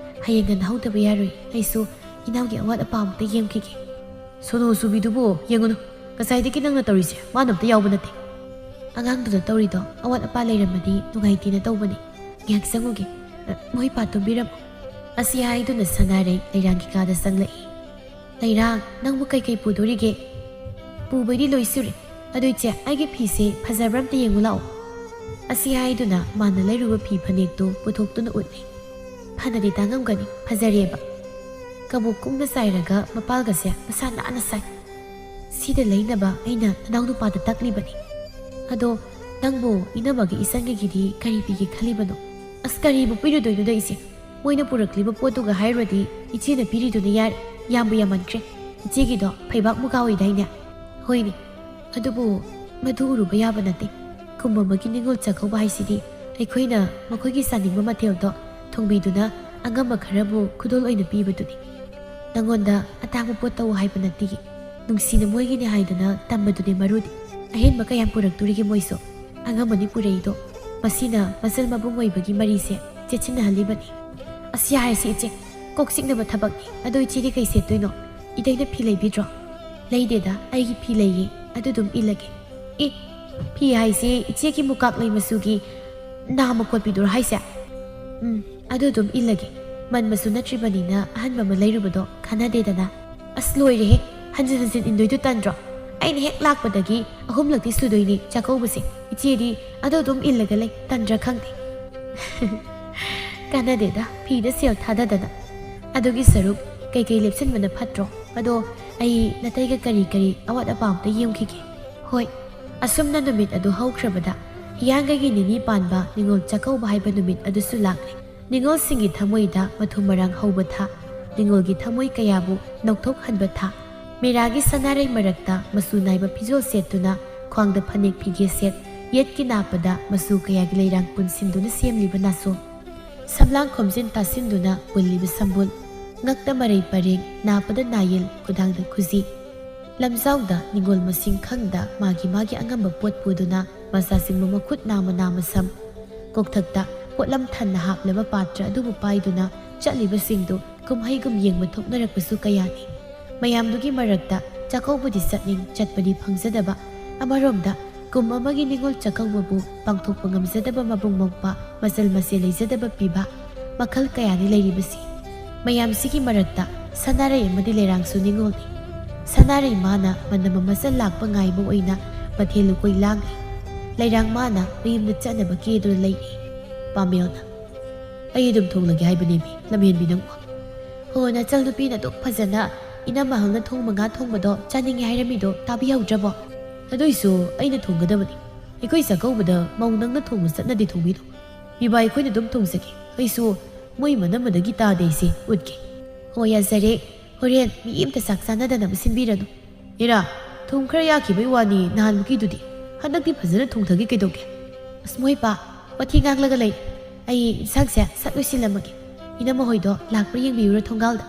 ꯍꯌꯦꯡ ꯉꯟꯅ ꯍꯧꯗꯕ ꯌꯥꯔꯣꯏ꯫ ꯑꯩꯁꯨ ꯏꯅꯥꯎꯒꯤ ꯑꯋꯥꯠ ꯑꯄꯥ ꯑꯃꯨꯛꯇ ꯌꯦꯡꯈꯤꯒꯦ꯫ ꯁꯣꯅꯣ ꯆꯨꯕꯤꯗꯨꯕꯨ ꯌꯦꯡꯉꯨꯅꯨ, ꯉꯁꯥꯏꯗꯒꯤ ꯅꯪꯅ ꯇꯧꯔꯤꯁꯦ ꯃꯥꯅ ꯑꯝꯇ ꯌꯥꯎꯕ ꯅꯠꯇꯦ꯫ ꯑꯉꯥꯡꯗꯨꯅ ꯇꯧꯔꯤꯗꯣ ꯑꯋꯥꯠ ꯑꯄꯥ ꯂꯩꯔꯝꯃꯗꯤ ꯅꯨꯡꯉꯥꯏꯇꯦꯅ ꯇꯧꯕꯅꯤ꯫ ꯉꯥꯏꯍꯥꯛ ꯆꯪꯉꯨꯒꯦ꯫ ꯃꯣꯏ ꯄꯥ ꯇꯨꯝꯕꯤꯔꯝꯃꯣ꯫ ꯑꯁꯤ ꯍꯥꯏꯗꯨꯅ ꯁꯅꯥꯔꯩ ꯂꯩꯔꯥꯡꯒꯤ ꯀꯥꯗ ꯆꯪꯂꯛꯏ꯫ ꯂꯩꯔꯥꯡ ꯅꯪꯕꯨ ꯀꯩꯀꯩ ꯄꯨꯗꯣꯔꯤꯒꯦ? ꯄꯨꯕꯩꯗꯤ ꯂꯣꯏ ꯁꯨꯔꯦ꯫ ꯑꯗꯨ ꯏꯆꯦ ꯑꯩꯒꯤ ꯐꯤꯁꯦ ꯐꯖꯕ꯭ꯔꯥ ꯑꯝꯇ ꯌꯦꯡꯉꯨ ꯂꯥꯛꯑꯣ꯫ ꯑꯁꯤ ꯍꯥꯏꯗꯨꯅ ꯃꯥꯅ ꯂꯩꯔꯨꯕ ꯐꯤ ꯐꯅꯦꯛꯇꯨ ꯄꯨꯊꯣꯛꯇꯨꯅ ꯎꯠꯂꯤ꯫ ꯐꯅꯗꯤ ꯇꯥꯡꯉꯝꯒꯅꯤ, ꯐꯖꯔꯦꯕ꯫ ꯀꯕꯣꯛ ꯀꯨꯡꯅ ꯆꯥꯏꯔꯒ ꯃꯄꯥꯜꯒꯁꯦ ꯃꯁꯥ ꯅꯥꯟꯅ ꯁꯥꯏ꯫ ꯁꯤꯗ ꯂꯩꯅꯕ ꯑꯩꯅ ꯅꯅꯥꯎ ꯅꯨꯄꯥꯗ ꯇꯛꯂꯤꯕꯅꯤ꯫ ꯑꯗꯣ ꯅꯪꯕꯨ ꯏꯅꯝꯃꯒꯤ ꯏꯆꯟꯒꯤꯗꯤ ꯀꯔꯤ ꯄꯤꯒꯦ ꯈꯜꯂꯤꯕꯅꯣ? ꯑꯁ ꯀꯔꯤꯕꯨ ꯄꯤꯔꯨꯗꯣꯏꯅꯣꯗ ꯏꯆꯦ? ꯃꯣꯏꯅ ꯄꯨꯔꯛꯂꯤꯕ ꯄꯣꯠꯇꯨꯒ ꯍꯥꯏꯔꯨꯔꯗꯤ ꯏꯆꯦꯅ ꯄꯤꯔꯤꯗꯨꯅ ꯌꯥꯔꯦ꯫ ꯌꯥꯝꯕꯨ ꯌꯥꯝꯃꯟꯈ꯭ꯔꯦ꯫ ꯏꯆꯦꯒꯤꯗꯣ ꯐꯩꯕꯥꯛ ꯃꯨꯒꯥ ꯑꯣꯏꯗꯥꯏꯅꯦ? ꯍꯣꯏꯅꯦ, ꯑꯗꯨꯕꯨ ꯃꯗꯨ ꯎꯔꯨꯕ ꯌꯥꯕ ꯅꯠꯇꯦ꯫ ꯈꯨꯝ ꯑꯃꯒꯤ ꯅꯤꯡꯉꯣꯜ ꯆꯥꯛꯀꯧꯕ ꯍꯥꯏꯁꯤꯗꯤ ꯑꯩꯈꯣꯏꯅ ꯃꯈꯣꯏꯒꯤ ꯆꯥꯅꯤꯡꯕ ꯃꯊꯦꯜꯗꯣ ꯊꯣꯡꯕꯤꯗꯨꯅ ꯑꯉꯝꯕ ꯈꯔꯕꯨ ꯈꯨꯗꯣꯜ ꯑꯣꯏꯅ ꯄꯤꯕꯗꯨꯅꯤ꯫ ꯅꯪꯉꯣꯟꯗ ꯑꯇꯥꯡꯕ ꯄꯣꯠ ꯇꯧ ꯍꯥꯏꯕ ꯅꯠꯇꯦ꯫ ꯅꯨꯡꯁꯤꯅ ꯃꯣꯏꯒꯤꯅꯤ ꯍꯥꯏꯗꯅ ꯇꯝꯕꯗꯨꯅꯤ ꯃꯔꯨꯗꯤ꯫ ꯑꯍꯦꯟꯕ ꯀꯌꯥꯝ ꯄꯨꯔꯛꯇꯣꯔꯤꯒꯦ ꯃꯣꯏꯁꯨ? ꯑꯉꯝꯕꯅꯤ ꯄꯨꯔꯛꯏꯗꯣ꯫ ꯃꯁꯤꯅ ꯃꯆꯜ ꯃꯕꯨꯡ ꯑꯣꯏꯕꯒꯤ ꯃꯔꯤꯁꯦ ꯆꯦꯠꯁꯤꯟꯅꯍꯜꯂꯤꯕꯅꯤ꯫ ꯑꯁ ꯌꯥꯔꯁꯤ ꯏꯆꯦ, ꯀꯣꯛ ꯆꯤꯛꯅꯕ ꯊꯕꯛꯅꯤ꯫ ꯑꯗꯣ ꯏꯆꯦꯗꯤ ꯀꯩ ꯁꯦꯠꯇꯣꯏꯅꯣ? ꯏꯇꯩꯅ ꯐꯤ ꯂꯩꯕꯤꯗ꯭ꯔꯣ? ꯂꯩꯗꯦꯗ, ꯑꯩꯒꯤ ꯐꯤ ꯂꯩꯌꯦ, ꯑꯗꯨ ꯑꯗꯨꯝ ꯏꯜꯂꯒꯦ꯫ ꯐꯤ ꯍꯥꯏꯁꯦ ꯏꯆꯦꯒꯤ ꯃꯨꯀꯥꯛ ꯂꯩ ꯃꯆꯨꯒꯤ ꯅꯥꯃ ꯀꯣꯠꯄꯤꯗꯨꯔꯣ ꯍꯥꯏꯁꯦ? ꯑꯗꯨ ꯑꯗꯨꯝ ꯏꯜꯂꯒꯦ꯫ ꯃꯟꯕꯁꯨ ꯅꯠꯇ꯭ꯔꯤꯕꯅꯤꯅ ꯑꯍꯟꯕ ꯑꯃ ꯂꯩꯔꯨꯕꯗꯣ ꯀꯥꯟꯅꯗꯦꯗꯅ꯫ ꯑꯁ ꯂꯣꯏꯔꯦꯍꯦ, ꯍꯟꯖꯤꯟ ꯍꯟꯖꯤꯟ ꯏꯟꯗꯣꯏꯗꯨ ꯇꯟꯗ꯭ꯔꯣ? ꯑꯩꯅ ꯍꯦꯛ ꯂꯥꯛꯄꯗꯒꯤ 3ꯂꯛꯇꯤ ꯁꯨꯗꯣꯏꯅꯤ ꯆꯥꯛꯀꯧꯕꯁꯦ꯫ ꯏꯆꯦꯗꯤ ꯑꯗꯨ ꯑꯗꯨꯝ ꯏꯜꯂꯒ ꯂꯩ, ꯇꯟꯗ꯭ꯔꯥ ꯈꯪꯗꯦ꯫ ꯀꯥꯟꯅꯗꯦꯗ ꯐꯤꯗ ꯁꯦꯜ ꯊꯥꯗꯗꯅ ꯑꯗꯨꯒꯤ ꯁꯔꯨꯛ ꯀꯩꯀꯩ ꯂꯦꯞꯁꯤꯟꯕꯅ ꯐꯠꯇ꯭ꯔꯣ ꯑꯗꯣ ꯑꯩ ꯅꯇꯩꯒ ꯀꯔꯤ ꯑꯋꯥꯠ ꯑꯄꯥ ꯑꯝꯇ ꯌꯦꯡꯈꯤꯒꯦ ꯍꯣꯏ ꯑꯁꯨꯝꯅ ꯅꯨꯃꯤꯠ ꯑꯗꯨ ꯍꯧꯈ꯭ꯔꯕꯗ ꯍꯤꯌꯥꯡꯒꯩꯒꯤ ꯅꯤꯅꯤ ꯄꯥꯟꯕ ꯅꯤꯉꯣꯜ ꯆꯥꯛꯀꯧꯕ ꯍꯥꯏꯕ ꯅꯨꯃꯤꯠ ꯑꯗꯨꯁꯨ ꯂꯥꯛꯂꯤ ꯅꯤꯉꯣꯜꯁꯤꯡꯒꯤ ꯊꯃꯣꯏꯗ ꯃꯊꯨꯝ ꯃꯔꯥꯡ ꯍꯧꯕ ꯊꯥ ꯅꯤꯉꯣꯜꯒꯤ ꯊꯃꯣꯏ ꯀꯌꯥꯕꯨ ꯅꯧꯊꯣꯛꯍꯟꯕ ꯊꯥ ꯃꯦꯔꯥꯒꯤ ꯁꯅꯥꯔꯩ ꯃꯔꯛꯇ ꯃꯆꯨ ꯅꯥꯏꯕ ꯐꯤꯖꯣꯜ ꯁꯦꯠꯇꯨꯅ ꯈ꯭ꯋꯥꯡꯗ ꯐꯅꯦꯛ ꯐꯤꯒꯦ ꯁꯦꯠ ꯌꯦꯠꯀꯤ ꯅꯥꯞꯄꯗ ꯃꯆꯨ ꯀꯌꯥꯒꯤ ꯂꯩꯔꯥꯡ ꯄꯨꯟꯁꯤꯟꯗꯨꯅ ꯁꯦꯝꯂꯤꯕ ꯅꯥꯁꯣꯝ ꯁꯝꯂꯥꯡ ꯈꯣꯝꯖꯤꯟ ꯇꯥꯁꯤꯟꯗꯨꯅ ꯄꯨꯜꯂꯤꯕ ꯁꯝꯕꯨꯜ ꯉꯛꯇ ꯃꯔꯩ ꯄꯔꯦꯡ ꯅꯥꯄꯗ ꯅꯥꯌꯦꯜ ꯈꯨꯗꯥꯡꯗ ꯈꯨꯖꯤ ꯂꯝꯖꯥꯎꯗ ꯅꯤꯡꯒꯣꯜ ꯃꯁꯤꯡ ꯈꯪꯗ ꯃꯥꯒꯤ ꯑꯉꯝꯕ ꯄꯣꯠ ꯄꯨꯗꯨꯅ ꯃꯆꯥꯁꯤꯡꯕꯨ ꯃꯈꯨꯠ ꯅꯥꯝꯃ ꯁꯝ ꯀꯣꯛꯊꯛꯇ ꯄꯣꯠꯂꯝ ꯊꯟꯅ ꯍꯥꯞꯂꯕ ꯄꯥꯇ꯭ꯔ ꯑꯗꯨꯕꯨ ꯄꯥꯏꯗꯨꯅ ꯆꯠꯂꯤꯕꯁꯤꯡꯗꯨ ꯀꯨꯝꯍꯩꯒꯨꯝ ꯌꯦꯡꯕ ꯊꯣꯛꯅꯔꯛꯄꯁꯨ ꯀꯌꯥꯅꯤ ꯃꯌꯥꯝꯗꯨꯒꯤ ꯃꯔꯛꯇ ꯆꯥꯛꯀꯧꯕꯗꯤ ꯆꯠꯅꯤꯡ ꯆꯠꯄꯗꯤ ꯐꯪꯖꯗꯕ ꯑꯃꯔꯣꯝꯗ ꯀꯨꯝ ꯑꯃꯒꯤ ꯅꯤꯡꯉꯣꯜ ꯆꯥꯛꯀꯧꯕꯕꯨ ꯄꯥꯡꯊꯣꯛꯄ ꯉꯝꯖꯗꯕ ꯃꯕꯨꯡ ꯃꯧꯄꯥ ꯃꯆꯜ ꯃꯆꯦ ꯂꯩꯖꯗꯕ ꯄꯤꯕ ꯃꯈꯜ ꯀꯌꯥꯅꯤ ꯂꯩꯔꯤꯕꯁꯤ ꯃꯌꯥꯝꯁꯤꯒꯤ ꯃꯔꯛꯇ ꯁꯅꯥꯔꯩ ꯑꯃꯗꯤ ꯂꯩꯔꯥꯡꯁꯨ ꯅꯤꯡꯉꯣꯜꯅꯤ ꯁꯅꯥꯔꯩ ꯃꯥꯅ ꯃꯅꯝ ꯃꯆꯜ ꯂꯥꯛꯄ ꯉꯥꯏꯕ ꯑꯣꯏꯅ ꯃꯊꯦꯜ ꯂꯨꯀꯣꯏ ꯂꯥꯡꯂꯤ ꯂꯩꯔꯥꯡ ꯃꯥꯅ ꯃꯌꯨꯝꯗ ꯆꯠꯅꯕ ꯀꯦꯗꯨꯅ ꯂꯩꯔꯤ ꯄꯥꯃꯦꯜꯅ ꯑꯩ ꯑꯗꯨꯝ ꯊꯣꯡꯂꯒꯦ ꯍꯥꯏꯕꯅꯦꯃꯤ ꯂꯝꯍꯦꯟꯕꯤ ꯅꯪꯕꯨ ꯍꯣ ꯅꯆꯜ ꯅꯨꯄꯤꯅ ꯑꯗꯨꯛ ꯐꯖꯅ ꯏꯅꯝꯃꯍꯜꯅ ꯊꯣꯡꯕ ꯉꯥ ꯊꯣꯡꯕꯗꯣ ꯆꯥꯅꯤꯡꯉꯦ ꯍꯥꯏꯔꯝꯃꯤꯗꯣ ꯇꯥꯕꯤꯍꯧꯗ꯭ꯔꯕꯣ ꯑꯗꯨꯏꯁꯨ ꯑꯩꯅ ꯊꯣꯡꯒꯗꯕꯅꯤ ꯑꯩꯈꯣꯏ ꯆꯥꯛꯀꯧꯕꯗ ꯃꯧ ꯅꯪꯅ ꯊꯣꯡꯕ ꯆꯠꯅꯗꯤ ꯊꯣꯡꯕꯤꯗꯣ ꯄꯤꯕꯥ ꯑꯩꯈꯣꯏꯅ ꯑꯗꯨꯝ ꯊꯣꯡꯖꯒꯦ ꯑꯩꯁꯨ ꯃꯣꯏ ꯃꯅꯝꯃꯗꯒꯤ ꯇꯥꯗꯦꯁꯦ ꯎꯠꯀꯦ ꯍꯣ ꯌꯥꯖꯔꯦ ꯍꯣꯔꯦꯟ ꯃꯤ ꯑꯃꯇ ꯆꯥꯛ ꯆꯥꯅꯗꯅꯕ ꯁꯤꯟꯕꯤꯔꯅꯨ ꯏꯔꯥ ꯊꯨꯝ ꯈꯔ ꯌꯥꯈꯤꯕꯩ ꯋꯥꯅꯤ ꯅꯍꯥꯟꯃꯨꯛꯀꯤꯗꯨꯗꯤ ꯍꯟꯗꯛꯇꯤ ꯐꯖꯅ ꯊꯣꯡꯊꯒꯦ ꯀꯩꯗꯧꯒꯦ ꯑꯁ ꯃꯣꯏ ꯄꯥ ꯋꯥꯊꯤ ꯉꯥꯡꯂꯒ ꯂꯩ ꯑꯩ ꯏꯟꯁꯥꯡꯁꯦ ꯁꯠ ꯂꯣꯏꯁꯤꯜꯂꯝꯃꯒꯦ ꯏꯅꯝꯃ ꯍꯣꯏꯗꯣ ꯂꯥꯛꯄ꯭ꯔꯥ ꯌꯦꯡꯕꯤꯌꯨꯔ ꯊꯣꯡꯒꯥꯜꯗ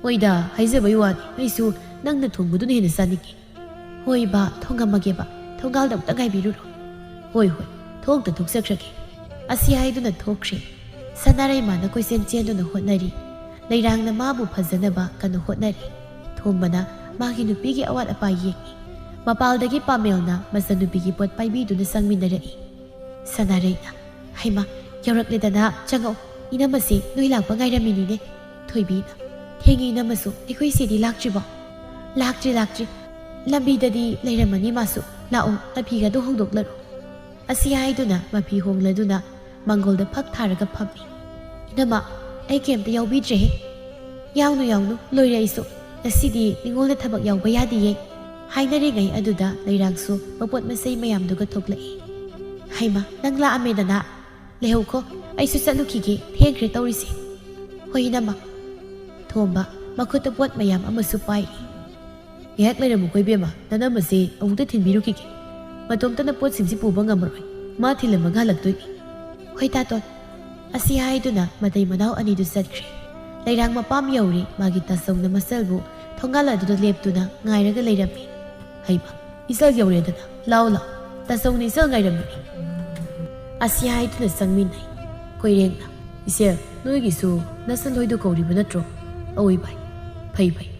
ꯍꯣꯏꯗ ꯍꯥꯏꯖꯕꯩ ꯋꯥꯅꯤ ꯑꯩꯁꯨ ꯅꯪꯅ ꯊꯣꯡꯕꯗꯨꯅ ꯍꯦꯟꯅ ꯆꯥꯅꯤꯡꯉꯤ ꯍꯣꯏ ꯕꯥ ꯊꯣꯡꯉꯝꯃꯒꯦꯕ ꯊꯣꯡꯒꯥꯜꯗ ꯑꯃꯨꯛꯇ ꯉꯥꯏꯕꯤꯔꯨꯔꯣ ꯍꯣꯏ ꯊꯣꯛꯇ ꯊꯣꯛꯆꯈ꯭ꯔꯒꯦ ꯑꯁꯤ ꯍꯥꯏꯗꯨꯅ ꯊꯣꯛꯈ꯭ꯔꯦ ꯁꯅꯥꯔꯩ ꯃꯥꯅ ꯀꯣꯏꯆꯦꯟ ꯆꯦꯟꯗꯨꯅ ꯍꯣꯠꯅꯔꯤ ꯂꯩꯔꯥꯡꯅ ꯃꯥꯕꯨ ꯐꯖꯅꯕ ꯀꯟꯅ ꯍꯣꯠꯅꯔꯤ ꯊꯣꯝꯕꯅ ꯃꯥꯒꯤ ꯅꯨꯄꯤꯒꯤ ꯑꯋꯥꯠ ꯑꯄꯥ ꯌꯦꯡꯉꯤ ꯃꯄꯥꯜꯗꯒꯤ ꯄꯥꯃꯦꯜꯅ ꯃꯆꯟꯅꯨꯄꯤꯒꯤ ꯄꯣꯠ ꯄꯥꯏꯕꯤꯗꯨꯅ ꯆꯪꯃꯤꯟꯅꯔꯛꯏ ꯁꯅꯥꯔꯩꯅ ꯍꯩꯃꯥ ꯌꯧꯔꯛꯂꯦꯗꯅ ꯆꯪꯉꯛꯑꯣ ꯏꯅꯝꯃꯁꯤ ꯅꯣꯏ ꯂꯥꯛꯄ ꯉꯥꯏꯔꯝꯃꯤꯅꯤꯅꯦ ꯊꯣꯏꯕꯤꯅ ꯊꯦꯡꯉꯤ ꯏꯅꯝꯃꯁꯨ ꯑꯩꯈꯣꯏ ꯁꯤꯗꯤ ꯂꯥꯛꯇ꯭ꯔꯤꯕꯣ ꯂꯥꯛꯇ꯭ꯔꯤ ꯂꯝꯕꯤꯗꯗꯤ ꯂꯩꯔꯝꯃꯅꯤ ꯃꯥꯁꯨ ꯂꯥꯛꯑꯣ ꯃꯐꯤꯒꯗꯣ ꯍꯣꯡꯗꯣꯛꯂꯔꯣ ꯑꯁꯤ ꯍꯥꯏꯗꯨꯅ ꯃꯐꯤ ꯍꯣꯡꯂꯗꯨꯅ ꯃꯥꯡꯒꯣꯜꯗ ꯐꯛ ꯊꯥꯔꯒ ꯐꯝꯃꯤ ꯏꯅꯝꯃ ꯑꯩ ꯀꯩꯝꯇ ꯌꯥꯎꯕꯤꯗ꯭ꯔꯦꯍꯦ ꯌꯥꯎꯅꯨ ꯂꯣꯏꯔꯦ ꯑꯩꯁꯨ ꯉꯁꯤꯗꯤ ꯅꯤꯡꯉꯣꯜꯗ ꯊꯕꯛ ꯌꯥꯎꯕ ꯌꯥꯗꯦꯌꯦ ꯍꯥꯏꯅꯔꯤꯉꯩ ꯑꯗꯨꯗ ꯂꯩꯔꯥꯡꯁꯨ ꯃꯄꯣꯠ ꯃꯆꯩ ꯃꯌꯥꯝꯗꯨꯒ ꯊꯣꯛꯂꯛꯏ ꯍꯩꯃꯥ ꯅꯪ ꯂꯥꯛꯑꯝꯃꯦꯗꯅ ꯂꯩꯍꯧꯈꯣ ꯑꯩꯁꯨ ꯆꯠꯂꯨꯈꯤꯒꯦ ꯊꯦꯡꯈ꯭ꯔꯦ ꯇꯧꯔꯤꯁꯦ ꯍꯣꯏ ꯏꯅꯝꯃ ꯊꯣꯝꯕ ꯃꯈꯨꯠꯇ ꯄꯣꯠ ꯃꯌꯥꯝ ꯑꯃꯁꯨ ꯄꯥꯏꯔꯤ ꯉꯥꯏꯍꯥꯛ ꯂꯩꯔꯝꯃꯨ ꯀꯣꯏꯕꯦꯝꯃ ꯅꯅꯝꯃꯁꯦ ꯑꯃꯨꯛꯇ ꯊꯤꯟꯕꯤꯔꯨꯈꯤꯒꯦ ꯃꯇꯣꯝꯇꯅ ꯄꯣꯠꯁꯤꯡꯁꯤ ꯄꯨꯕ ꯉꯝꯃꯔꯣꯏ ꯃꯥ ꯊꯤꯜꯂꯝꯃꯒ ꯍꯜꯂꯛꯇꯣꯏꯅꯤ ꯍꯣꯏ ꯇꯥꯇꯣꯟ ꯑꯁꯤ ꯍꯥꯏꯗꯨꯅ ꯃꯇꯩ ꯃꯅꯥꯎ ꯑꯅꯤꯗꯨ ꯆꯠꯈ꯭ꯔꯦ ꯂꯩꯔꯥꯡ ꯃꯄꯥꯝ ꯌꯧꯔꯤ ꯃꯥꯒꯤ ꯇꯥꯆꯧꯅ ꯃꯆꯜꯕꯨ ꯊꯣꯡꯒꯥꯜ ꯑꯗꯨꯗ ꯂꯦꯞꯇꯨꯅ ꯉꯥꯏꯔꯒ ꯂꯩꯔꯝꯃꯤ ꯍꯩꯃꯥ ꯏꯆꯜ ꯌꯧꯔꯦꯗꯅ ꯂꯥꯎ ꯇꯥꯆꯧꯅ ꯏꯆꯜ ꯉꯥꯏꯔꯝꯃꯤꯅꯤ ꯑꯁꯤ ꯍꯥꯏꯗꯨꯅ ꯆꯪꯃꯤꯟꯅꯩ ꯀꯣꯏꯔꯦꯡꯅ ꯏꯆꯦ ꯅꯣꯏꯒꯤꯁꯨ ꯅꯆꯜꯍꯣꯏꯗꯨ ꯀꯧꯔꯤꯕ ꯅꯠꯇ꯭ꯔꯣ ꯑꯋꯣꯏ ꯚꯥꯏ ꯐꯩ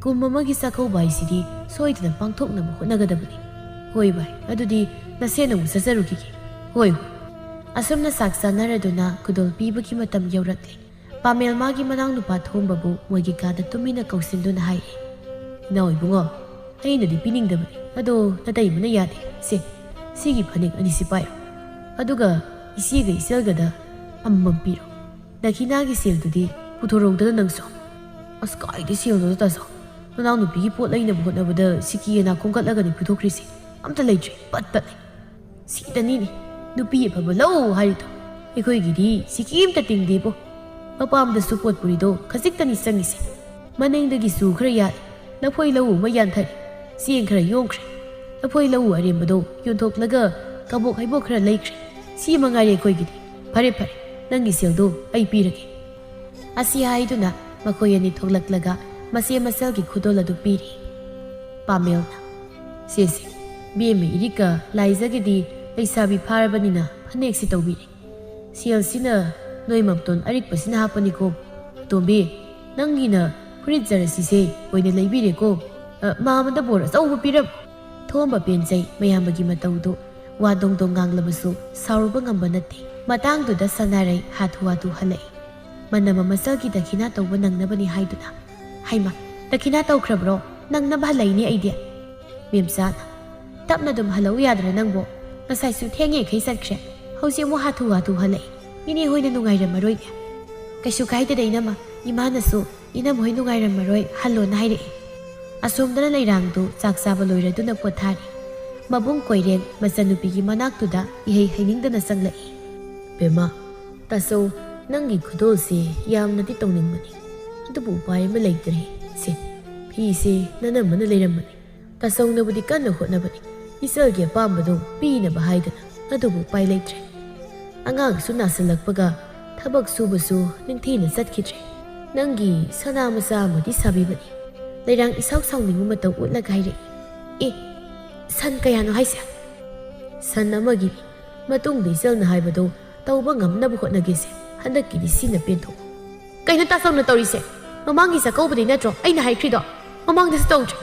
ꯀꯨꯝ ꯑꯃꯒꯤ ꯆꯥꯛꯀꯧꯕ ꯍꯥꯏꯁꯤꯗꯤ ꯁꯣꯏꯗꯅ ꯄꯥꯡꯊꯣꯛꯅꯕ ꯍꯣꯠꯅꯒꯗꯕꯅꯤ ꯍꯣꯏ ꯚꯥꯏ ꯑꯗꯨꯗꯤ ꯅꯁꯦꯟ ꯑꯃꯨꯛ ꯆꯠꯆꯔꯨꯈꯤꯒꯦ ꯍꯣꯏ ꯑꯁꯨꯝꯅ ꯆꯥꯛ ꯆꯥꯅꯔꯗꯨꯅ ꯈꯨꯗꯣꯜ ꯄꯤꯕꯒꯤ ꯃꯇꯝ ꯌꯧꯔꯛꯂꯦ ꯄꯥꯃꯦꯜ ꯃꯥꯒꯤ ꯃꯅꯥꯎꯅꯨꯄꯥ ꯊꯣꯝꯕꯕꯨ ꯃꯣꯏꯒꯤ ꯀꯥꯗ ꯇꯨꯃꯤꯟꯅ ꯀꯧꯁꯤꯟꯗꯨꯅ ꯍꯥꯏꯔꯤ ꯏꯅꯥꯎ ꯏꯕꯨꯡꯉꯣ ꯑꯩꯅꯗꯤ ꯄꯤꯅꯤꯡꯗꯕꯅꯤ ꯑꯗꯣ ꯅꯇꯩꯃꯅ ꯌꯥꯗꯦ ꯁꯤꯒꯤ ꯐꯅꯦꯛ ꯑꯅꯤꯁꯤ ꯄꯥꯏꯔꯣ ꯑꯗꯨꯒ ꯏꯆꯦꯒ ꯏꯆꯜꯒꯗ ꯑꯃꯃꯝ ꯄꯤꯔꯣ ꯗꯈꯤꯅꯥꯒꯤ ꯁꯦꯜꯗꯨꯗꯤ ꯄꯨꯊꯣꯔꯧꯗꯅ ꯅꯪꯁꯨ ꯑꯁ ꯀꯥꯏꯗ ꯁꯦꯜꯅꯣꯗ ꯇꯥꯆꯧ ꯅꯅꯥꯎꯅꯨꯄꯤꯒꯤ ꯄꯣꯠ ꯂꯩꯅꯕ ꯍꯣꯠꯅꯕꯗ ꯁꯤꯀꯤ ꯑꯅꯥ ꯈꯣꯝꯒꯠꯂꯒꯅꯤ ꯄꯨꯊꯣꯛꯈ꯭ꯔꯤꯁꯤ ꯑꯝꯇ ꯂꯩꯇ꯭ꯔꯦ ꯄꯠ ꯇꯠꯂꯦ ꯁꯤꯗꯅꯤꯅꯦ ꯅꯨꯄꯤ ꯑꯐꯕ ꯂꯧ ꯍꯥꯏꯔꯤꯗꯣ ꯑꯩꯈꯣꯏꯒꯤꯗꯤ ꯁꯤꯀꯤ ꯑꯝꯇ ꯇꯤꯡꯗꯦꯕꯣ ꯃꯄꯥꯝꯗꯁꯨ ꯄꯣꯠ ꯄꯨꯔꯤꯗꯣ ꯈꯖꯤꯛꯇꯅꯤ ꯆꯪꯉꯤꯁꯦ ꯃꯅꯤꯡꯗꯒꯤꯁꯨ ꯈꯔ ꯌꯥꯜꯂꯤ ꯂꯐꯣꯏ ꯂꯧ ꯑꯃ ꯌꯥꯟꯊꯔꯤ ꯆꯦꯡ ꯈꯔ ꯌꯣꯝꯈ꯭ꯔꯦ ꯂꯐꯣꯏ ꯂꯧ ꯑꯔꯦꯝꯕꯗꯣ ꯌꯣꯟꯊꯣꯛꯂꯒ ꯀꯕꯣꯛ ꯍꯩꯕꯣꯛ ꯈꯔ ꯂꯩꯈ꯭ꯔꯦ ꯁꯤ ꯃꯉꯥꯏꯔꯦ ꯑꯩꯈꯣꯏꯒꯤꯗꯤ ꯐꯔꯦ ꯅꯪꯒꯤ ꯁꯦꯜꯗꯣ ꯑꯩ ꯄꯤꯔꯒꯦ ꯑꯁꯤ ꯍꯥꯏꯗꯨꯅ ꯃꯈꯣꯏ ꯑꯅꯤ ꯊꯣꯛꯂꯛꯂꯒ ꯃꯆꯦ ꯃꯆꯜꯒꯤ ꯈꯨꯗꯣꯜ ꯑꯗꯨ ꯄꯤꯔꯤ ꯄꯥꯃꯦꯜꯅ ꯁꯦꯁꯦ ꯕꯦꯝꯃ ꯏꯔꯤꯛꯀ ꯂꯥꯏꯖꯒꯗꯤ ꯂꯩꯁꯥꯕꯤ ꯐꯥꯔꯕꯅꯤꯅ ꯐꯅꯦꯛꯁꯤ ꯇꯧꯕꯤꯔꯦ ꯁꯦꯜꯁꯤꯅ ꯅꯣꯏ ꯃꯝꯇꯣꯟ ꯑꯔꯤꯛꯄꯁꯤꯅ ꯍꯥꯞꯄꯅꯤꯀꯣ ꯇꯣꯝꯕꯤ ꯅꯪꯒꯤꯅ ꯐꯨꯔꯤꯠ ꯖꯔꯁꯤꯁꯦ ꯑꯣꯏꯅ ꯂꯩꯕꯤꯔꯦꯀꯣ ꯃꯥꯃꯗ ꯕꯣꯔ ꯑꯆꯧꯕ ꯄꯤꯔꯝ ꯊꯣꯝꯕ ꯄꯦꯟꯖꯩ ꯃꯌꯥꯝꯕꯒꯤ ꯃꯇꯧꯗꯨ ꯋꯥ ꯗꯣꯡꯗꯣꯡ ꯉꯥꯡꯂꯕꯁꯨ ꯁꯥꯎꯔꯨꯕ ꯉꯝꯕ ꯅꯠꯇꯦ ꯃꯇꯥꯡꯗꯨꯗ ꯁꯅꯥꯔꯩ ꯍꯥꯊꯨ ꯍꯜꯂꯛꯏ ꯃꯅꯝ ꯃꯆꯜꯒꯤ ꯗꯈꯤꯅꯥ ꯇꯧꯕ ꯅꯪꯅꯕꯅꯤ ꯍꯥꯏꯗꯨꯅ ꯍꯩꯃꯥ ꯗꯈꯤꯅꯥ ꯇꯧꯈ꯭ꯔꯕ꯭ꯔꯣ ꯅꯪꯅꯕ ꯍꯜꯂꯛꯏꯅꯦ ꯑꯩꯗꯤ ꯃꯦꯝꯆꯥꯅ ꯇꯞꯅ ꯑꯗꯨꯝ ꯍꯜꯂꯛꯎ ꯌꯥꯗ꯭ꯔꯥ ꯅꯪꯕꯣ ꯉꯁꯥꯏꯁꯨ ꯊꯦꯡꯉꯦꯈꯩ ꯆꯠꯈ꯭ꯔꯦ ꯍꯧꯖꯤꯛ ꯑꯃꯨꯛ ꯍꯥꯊꯨ ꯍꯜꯂꯛꯏ ꯏꯅꯦ ꯍꯣꯏꯅ ꯅꯨꯡꯉꯥꯏꯔꯝꯃꯔꯣꯏꯅꯦ Kaisu kaidada inama imanasu inam hoi nungairammaroi hallona hairei. Asomdana leirangdu chak chaba loiraduna pothari. Mabung koireng masanupigi manaktuda ihei hainingdana sanglai. Bema taso nangi khudolse yamnadi tongningbani. Adubu upai ama leitre se phise nanamana leiramani. Tasaunabudi kanna hotnabani. Isagi apambado pinaba haidana adubu upai leitre. Angangsu nasalakpaga tabak subasu ningthina chatkhitre. Nangi sana masa amadi sabibani. Leirang isaw sawningu matau utlaga hairei. San kayano haise? San amagi matungda isalna haibado tauba ngamnaba hotnagese handakidi sina pento. Kaino tasawna tawrise? Mamangi sakawbadi natro aina haikrido. Mamangda sa tawdre.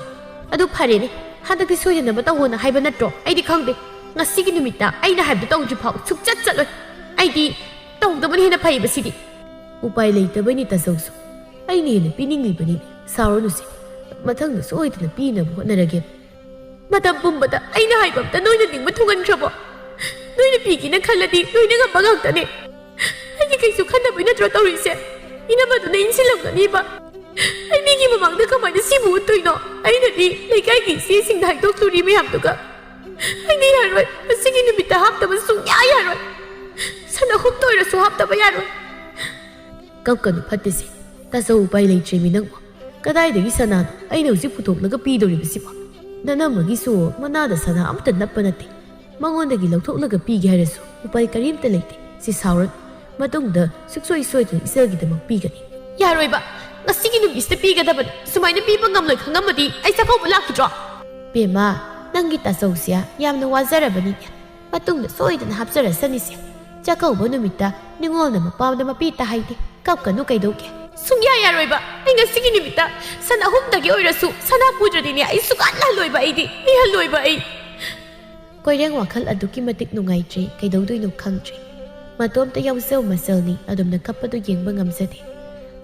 Adu pharene handakdi soidanaba tawhona haiba natro aidi khangde. Ngasigi numita aina haibda tawdri phau sukchat chatloi. Aidi tawdabani hena phaiba sidi. Upai leitabani tasawsu. Aini hena pininglibani saurunuse. Mathangda soidana pinaba hotnarage. Matam pumbada aina haibamta noina ningba thungankrabo. Noina pigina khalladi noina ngamba ngaqtane. Aini kaisu khannaba natro tawrise. Inabaduna insilamganiba. Ai migi mamangda kamaina sibu uttoino. Ainadi leikaigi sisingda haidokturri mayamduga. Aini yaroi asigi numita haptaba sungya yaroi. Sana humta oirasu haptaba yaroi. Kapkanu phattese. Tasau upai leitremi nangbo. Kadaidagi sanano aina hujik puthoklaga pidoribasibo. Nanamagisu manada sana amta nappa nate. Mangondagi lauthoklaga pige harasu upai karimta leite. Si sauran matungda suksoi soidana isalgidamak pigani. Yaroiba ngasigi numisda pigadabani sumaina piba ngamloi khangamadi ai sakauba lakidro. Bema nangi tasausia yamna wazarabani. Matungda soidana hapsarasanise. Chakauba numita ningolna mapamda mapita haide. Kapkanu kaidoke. Sungya yaroiba ai ngasigi numita sana humdagi oirasu sana pudradini ai sukanna loiba aidi ihaloiba ai. Koireng wakhal aduki matik nungaitri kaidodoino khangtri. Matomta yawsau masalni adumna kappadu yengba ngamjade.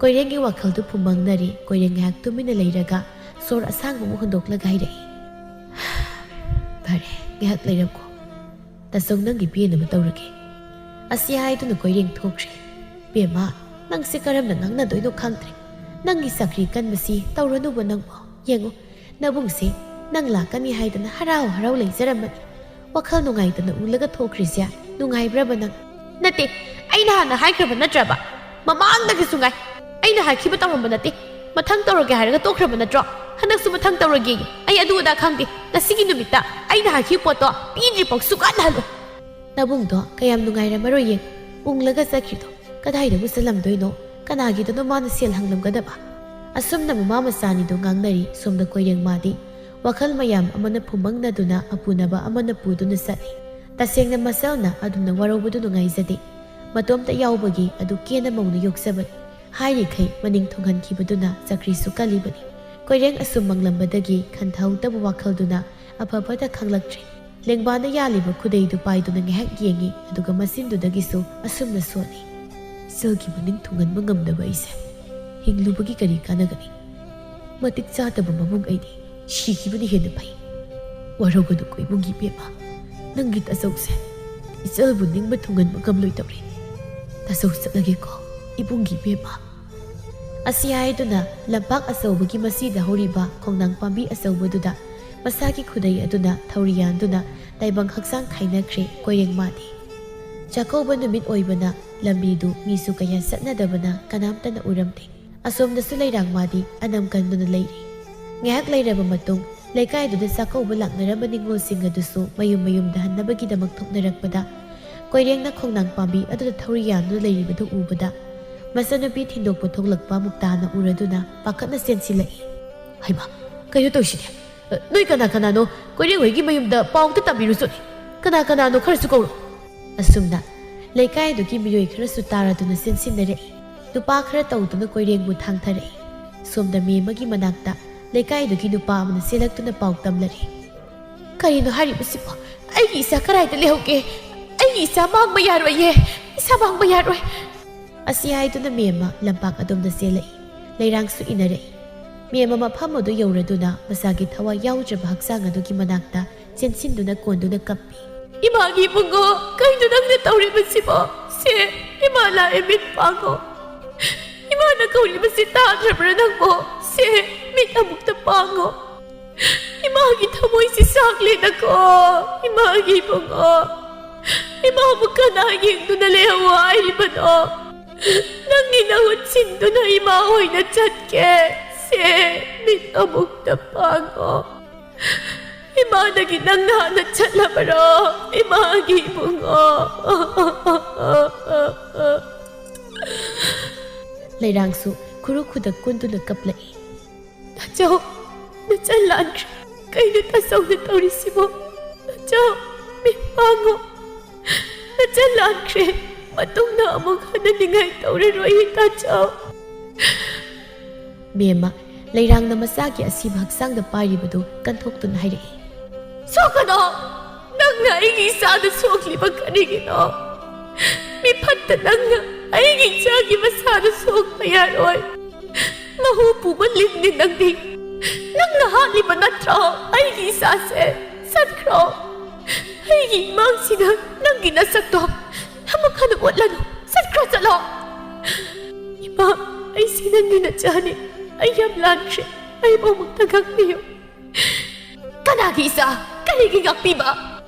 Koirengi wakhaldu phumangnari koireng ngak tumina leiraga sor asangba mu hondoklaga hairei. Bare ngak leirako. Tasong nangi pienama tawrage. Asi haiduna koireng thokre. Bema nang si karamna ngangna doino khangtre. Nangi sakri kanbasi tawranuba nangbo. Yengo nabungse nang lakani haidana harau harau leijaramani. Wakhal nungaidana ulaga thokrisya nungaibraba nang. Nate aina hana haikraba natraba. Mamangdagi sungai. Aina hakiba tawramba nate. Mathang tawrage hairaga tokraba natro. Handaksu mathang tawrage. Ai adu ada khangde. Ngasigi numita aina haki poto pidri pok sukan halo. Nabungdo kayam nungairamaro yeng. Unglaga sakrido. Kadaidabu salamdoino. Kanagidono mana sel hanglamgadaba. Asumna mama masanido ngangnari somda koireng madi. Wakhal mayam amana phumangnaduna apunaba amana puduna sani. Tasengna masalna aduna waraubudu nungaizade. Matomta yaubagi adu kena mauna yoksabani. Hairikai maning thonghankibaduna sakrisu kalibani. Koireng asum manglambadagi khanthau tabu wakhalduna apabada khanglaktre. Lengbana yaliba khudeidu paiduna ngehak yengi aduga masindudagisu asumna soni. Selgi maning thonghanba ngamdaba ise. Hinglubagi kari kanagani. Matik chataba mamung aidi shikibani hena pai. Waraugadu koimungi bema. Nangi tasawse isalbu ningba thonghanba ngamloi tawre. Tasaw chatlage ko ibungi bema. Asi haiduna lampak asawbagi masida horiba khongnang pambi asawbaduda masagi khudai aduna thauriyanduna taibang haksang khainakre koireng madi. Chakauba numit oibana lambidu misu kaya satnadabana kanamtana uramte. Asomdasu leirang madi anam kanduna leiri. Ngahak leiraba matung leikaiduda sakauba laknaraba ningolsing adusu mayum dahannabagidamak thoknarakpada koirengna khongnang pambi aduda thauriyanduna leiribadu ubada masanapi thindokpa thoklakpa muktana uraduna pakhatna sensilai. Haima kayo tawsine noi kana no koireng hoigi mayumda pawta tabirusuni kana no kharasu kawro. Asumna leikaidugi miyoi kharasu taraduna sensinare. Nupa khara tawduna koirengbu thangthare. Somda memagi manakta leikaidugi nupa amana selaktuna paw tamlare. Karino haribasibo aigi isa karaida lehauke aigi isa mangba yaroye isa mangba yaroi. Asi haiduna mema lampak adomda selai. Leirangsu inare. Mema mafam adu yauraduna masagi thawa yaudraba haksang adugi manakta chensinduna konduna kappi. Imagi bungo kaino nangna tawribasibo se imala emit pago. ꯏꯃꯥꯅ ꯀꯧꯔꯤꯕꯁꯤ ꯇꯥꯗ꯭ꯔꯕ꯭ꯔꯥ ꯅꯪꯕꯣ? ꯁꯦ ꯃꯤꯠ ꯑꯃꯨꯛꯇ ꯄꯥꯡꯉꯣ. 이마기 타모이시 싹리다고 이마기 봉어 이마부 까나기 누나레와 이리바도 낭이 나온 친도나 이마호이나 잣게 세 믿어 먹다 빵어 이마나기 낭나나 찰라바로 이마기 봉어 레랑수 구루쿠다 꾼두나 깝라이 나저 나잘란 Kayo tasaw na taurisimo. Nadyaw, may pango. Nadyalan kre. Matong na among hananingay tauriroy nadyaw. Bema, layrang na masagi asim hagsang na paribado kantok to na haray. Soka no! Nang na igisa na sokli magkanigin no. May pata nang na igisa masada sok payaroy. Mahupo malim din ang di. Nang nahali ba natro ay gisase sadkro ay himang sina nang ginasakto hamakano wala no sadkro salo iba ay sinang ginachani ay yamlan siya ay mamagtagak niyo kanagisa kanigigak piba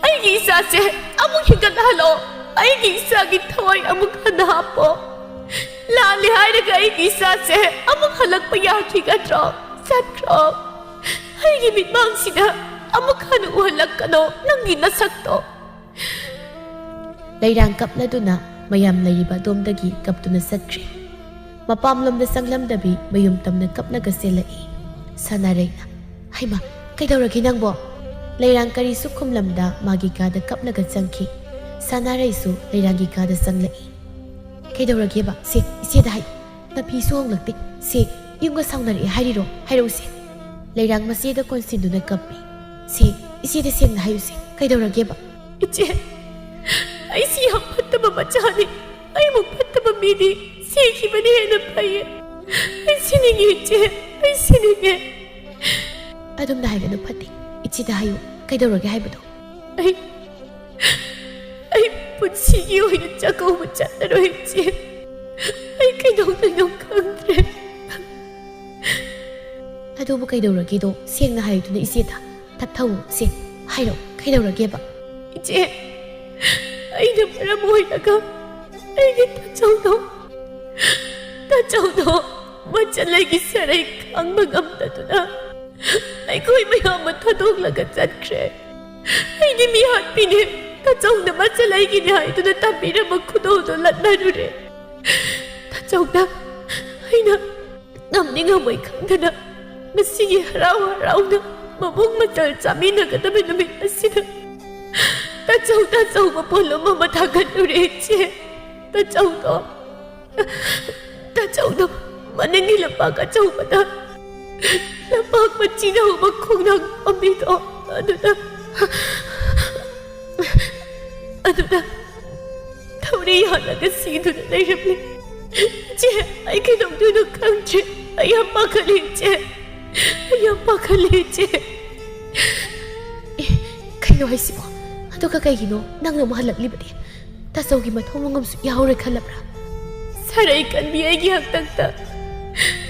ay gisase among higadalo ay gisagit taway among hanapo lalihay na ay gisase among halagpayaki katro Sadkro, ay gimit mang sina, amukhan uhalag ka no, nang ginasakto. Layrang kap na doon na, mayam na iba domdagi kap doon na sadkri. Mapamlam na sanglam dabi, mayumtam na kap na gasila Sanaray na, ay ma, kay daw raginang bo. Layrang kari sukumlam da, magikada kap na gatsangki. Sanaray su, layrang gikada sanglai. Kay daw ragi ba, si, dahay, napiso ang lagtik, si, yung kasangnari hariro si layrang masida konsindo na kapi si isida siyang na hayusi kay daw ragya ba iche ay siyang patama machani ay magpatama mini siki manihe na paye ay siningi iche ay siningi adom na hayo na pati ichi da hayo kay daw ragya hay ba do ay punsigi oy na chakaw machanaro iche ay kay daw na yung kangre Adobo kay daw ragi do siyang na hayo na isita tataw si hayo kay daw ragi ba Iche ay na para mo'y naga ay gitachaw do machalay gisaray kang magamda do na ay ko'y mayamat hadong lagat kre ay di mihat pinim tachaw na machalay ginahay do na tabi na magkudaw do lat na do re tachaw na ay na namning amoy kang na Masige haraw-haraw na mabong matal sa amin na katabi-namin na sila. Tatsaw mapolo mamatagan ulit siya. Tatsaw to. Manangilapag at saw mata. Lapag matsinaw magkong nagpamito. Ano na? Taurihan na kasino na nairapli. Siya ay kinagdunog kang siya. Ayang pakalit siya. Ayang pakaliche. Kayo ay sipo. Ano ka kay Hino nang namahalag libati? Tasaw gimat humungam su yahore kalabra. Saray kan biyay gihagtagta.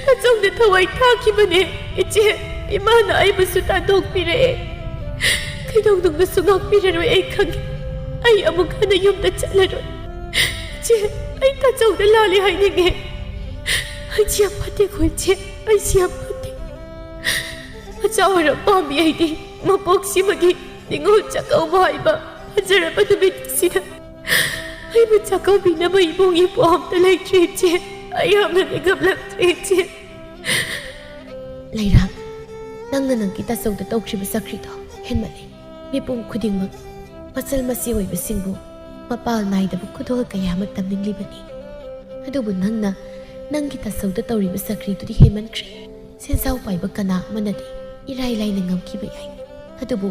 Tasaw na taway taki mani. Iche, imana ay masutadog pire. Kayo nung nasungag pire ro ay kag. Ay amog ka na yung tatsalaro. Iche, ay tasaw na lalihay ningi. Ay siya pati ko, Iche. Ay siya pati. Asawa pami ay di mapoksi magi ningon chakaw bahay ba Acara pa tumit sila ay matsakaw binabay mong ipuham talay treche ayam na nagablang treche Layrang nang nanang kita sa utatawag siya masakrito henmali may pong kuding mag masal masiway basingbo mapahal na idabog kudol kaya magtamning libani adobo nang kita sa utatawag siya masakrito di henman kri sensaw pa ibag ka na manadi Ilay-ilay na ngamkiba ay. Adobo,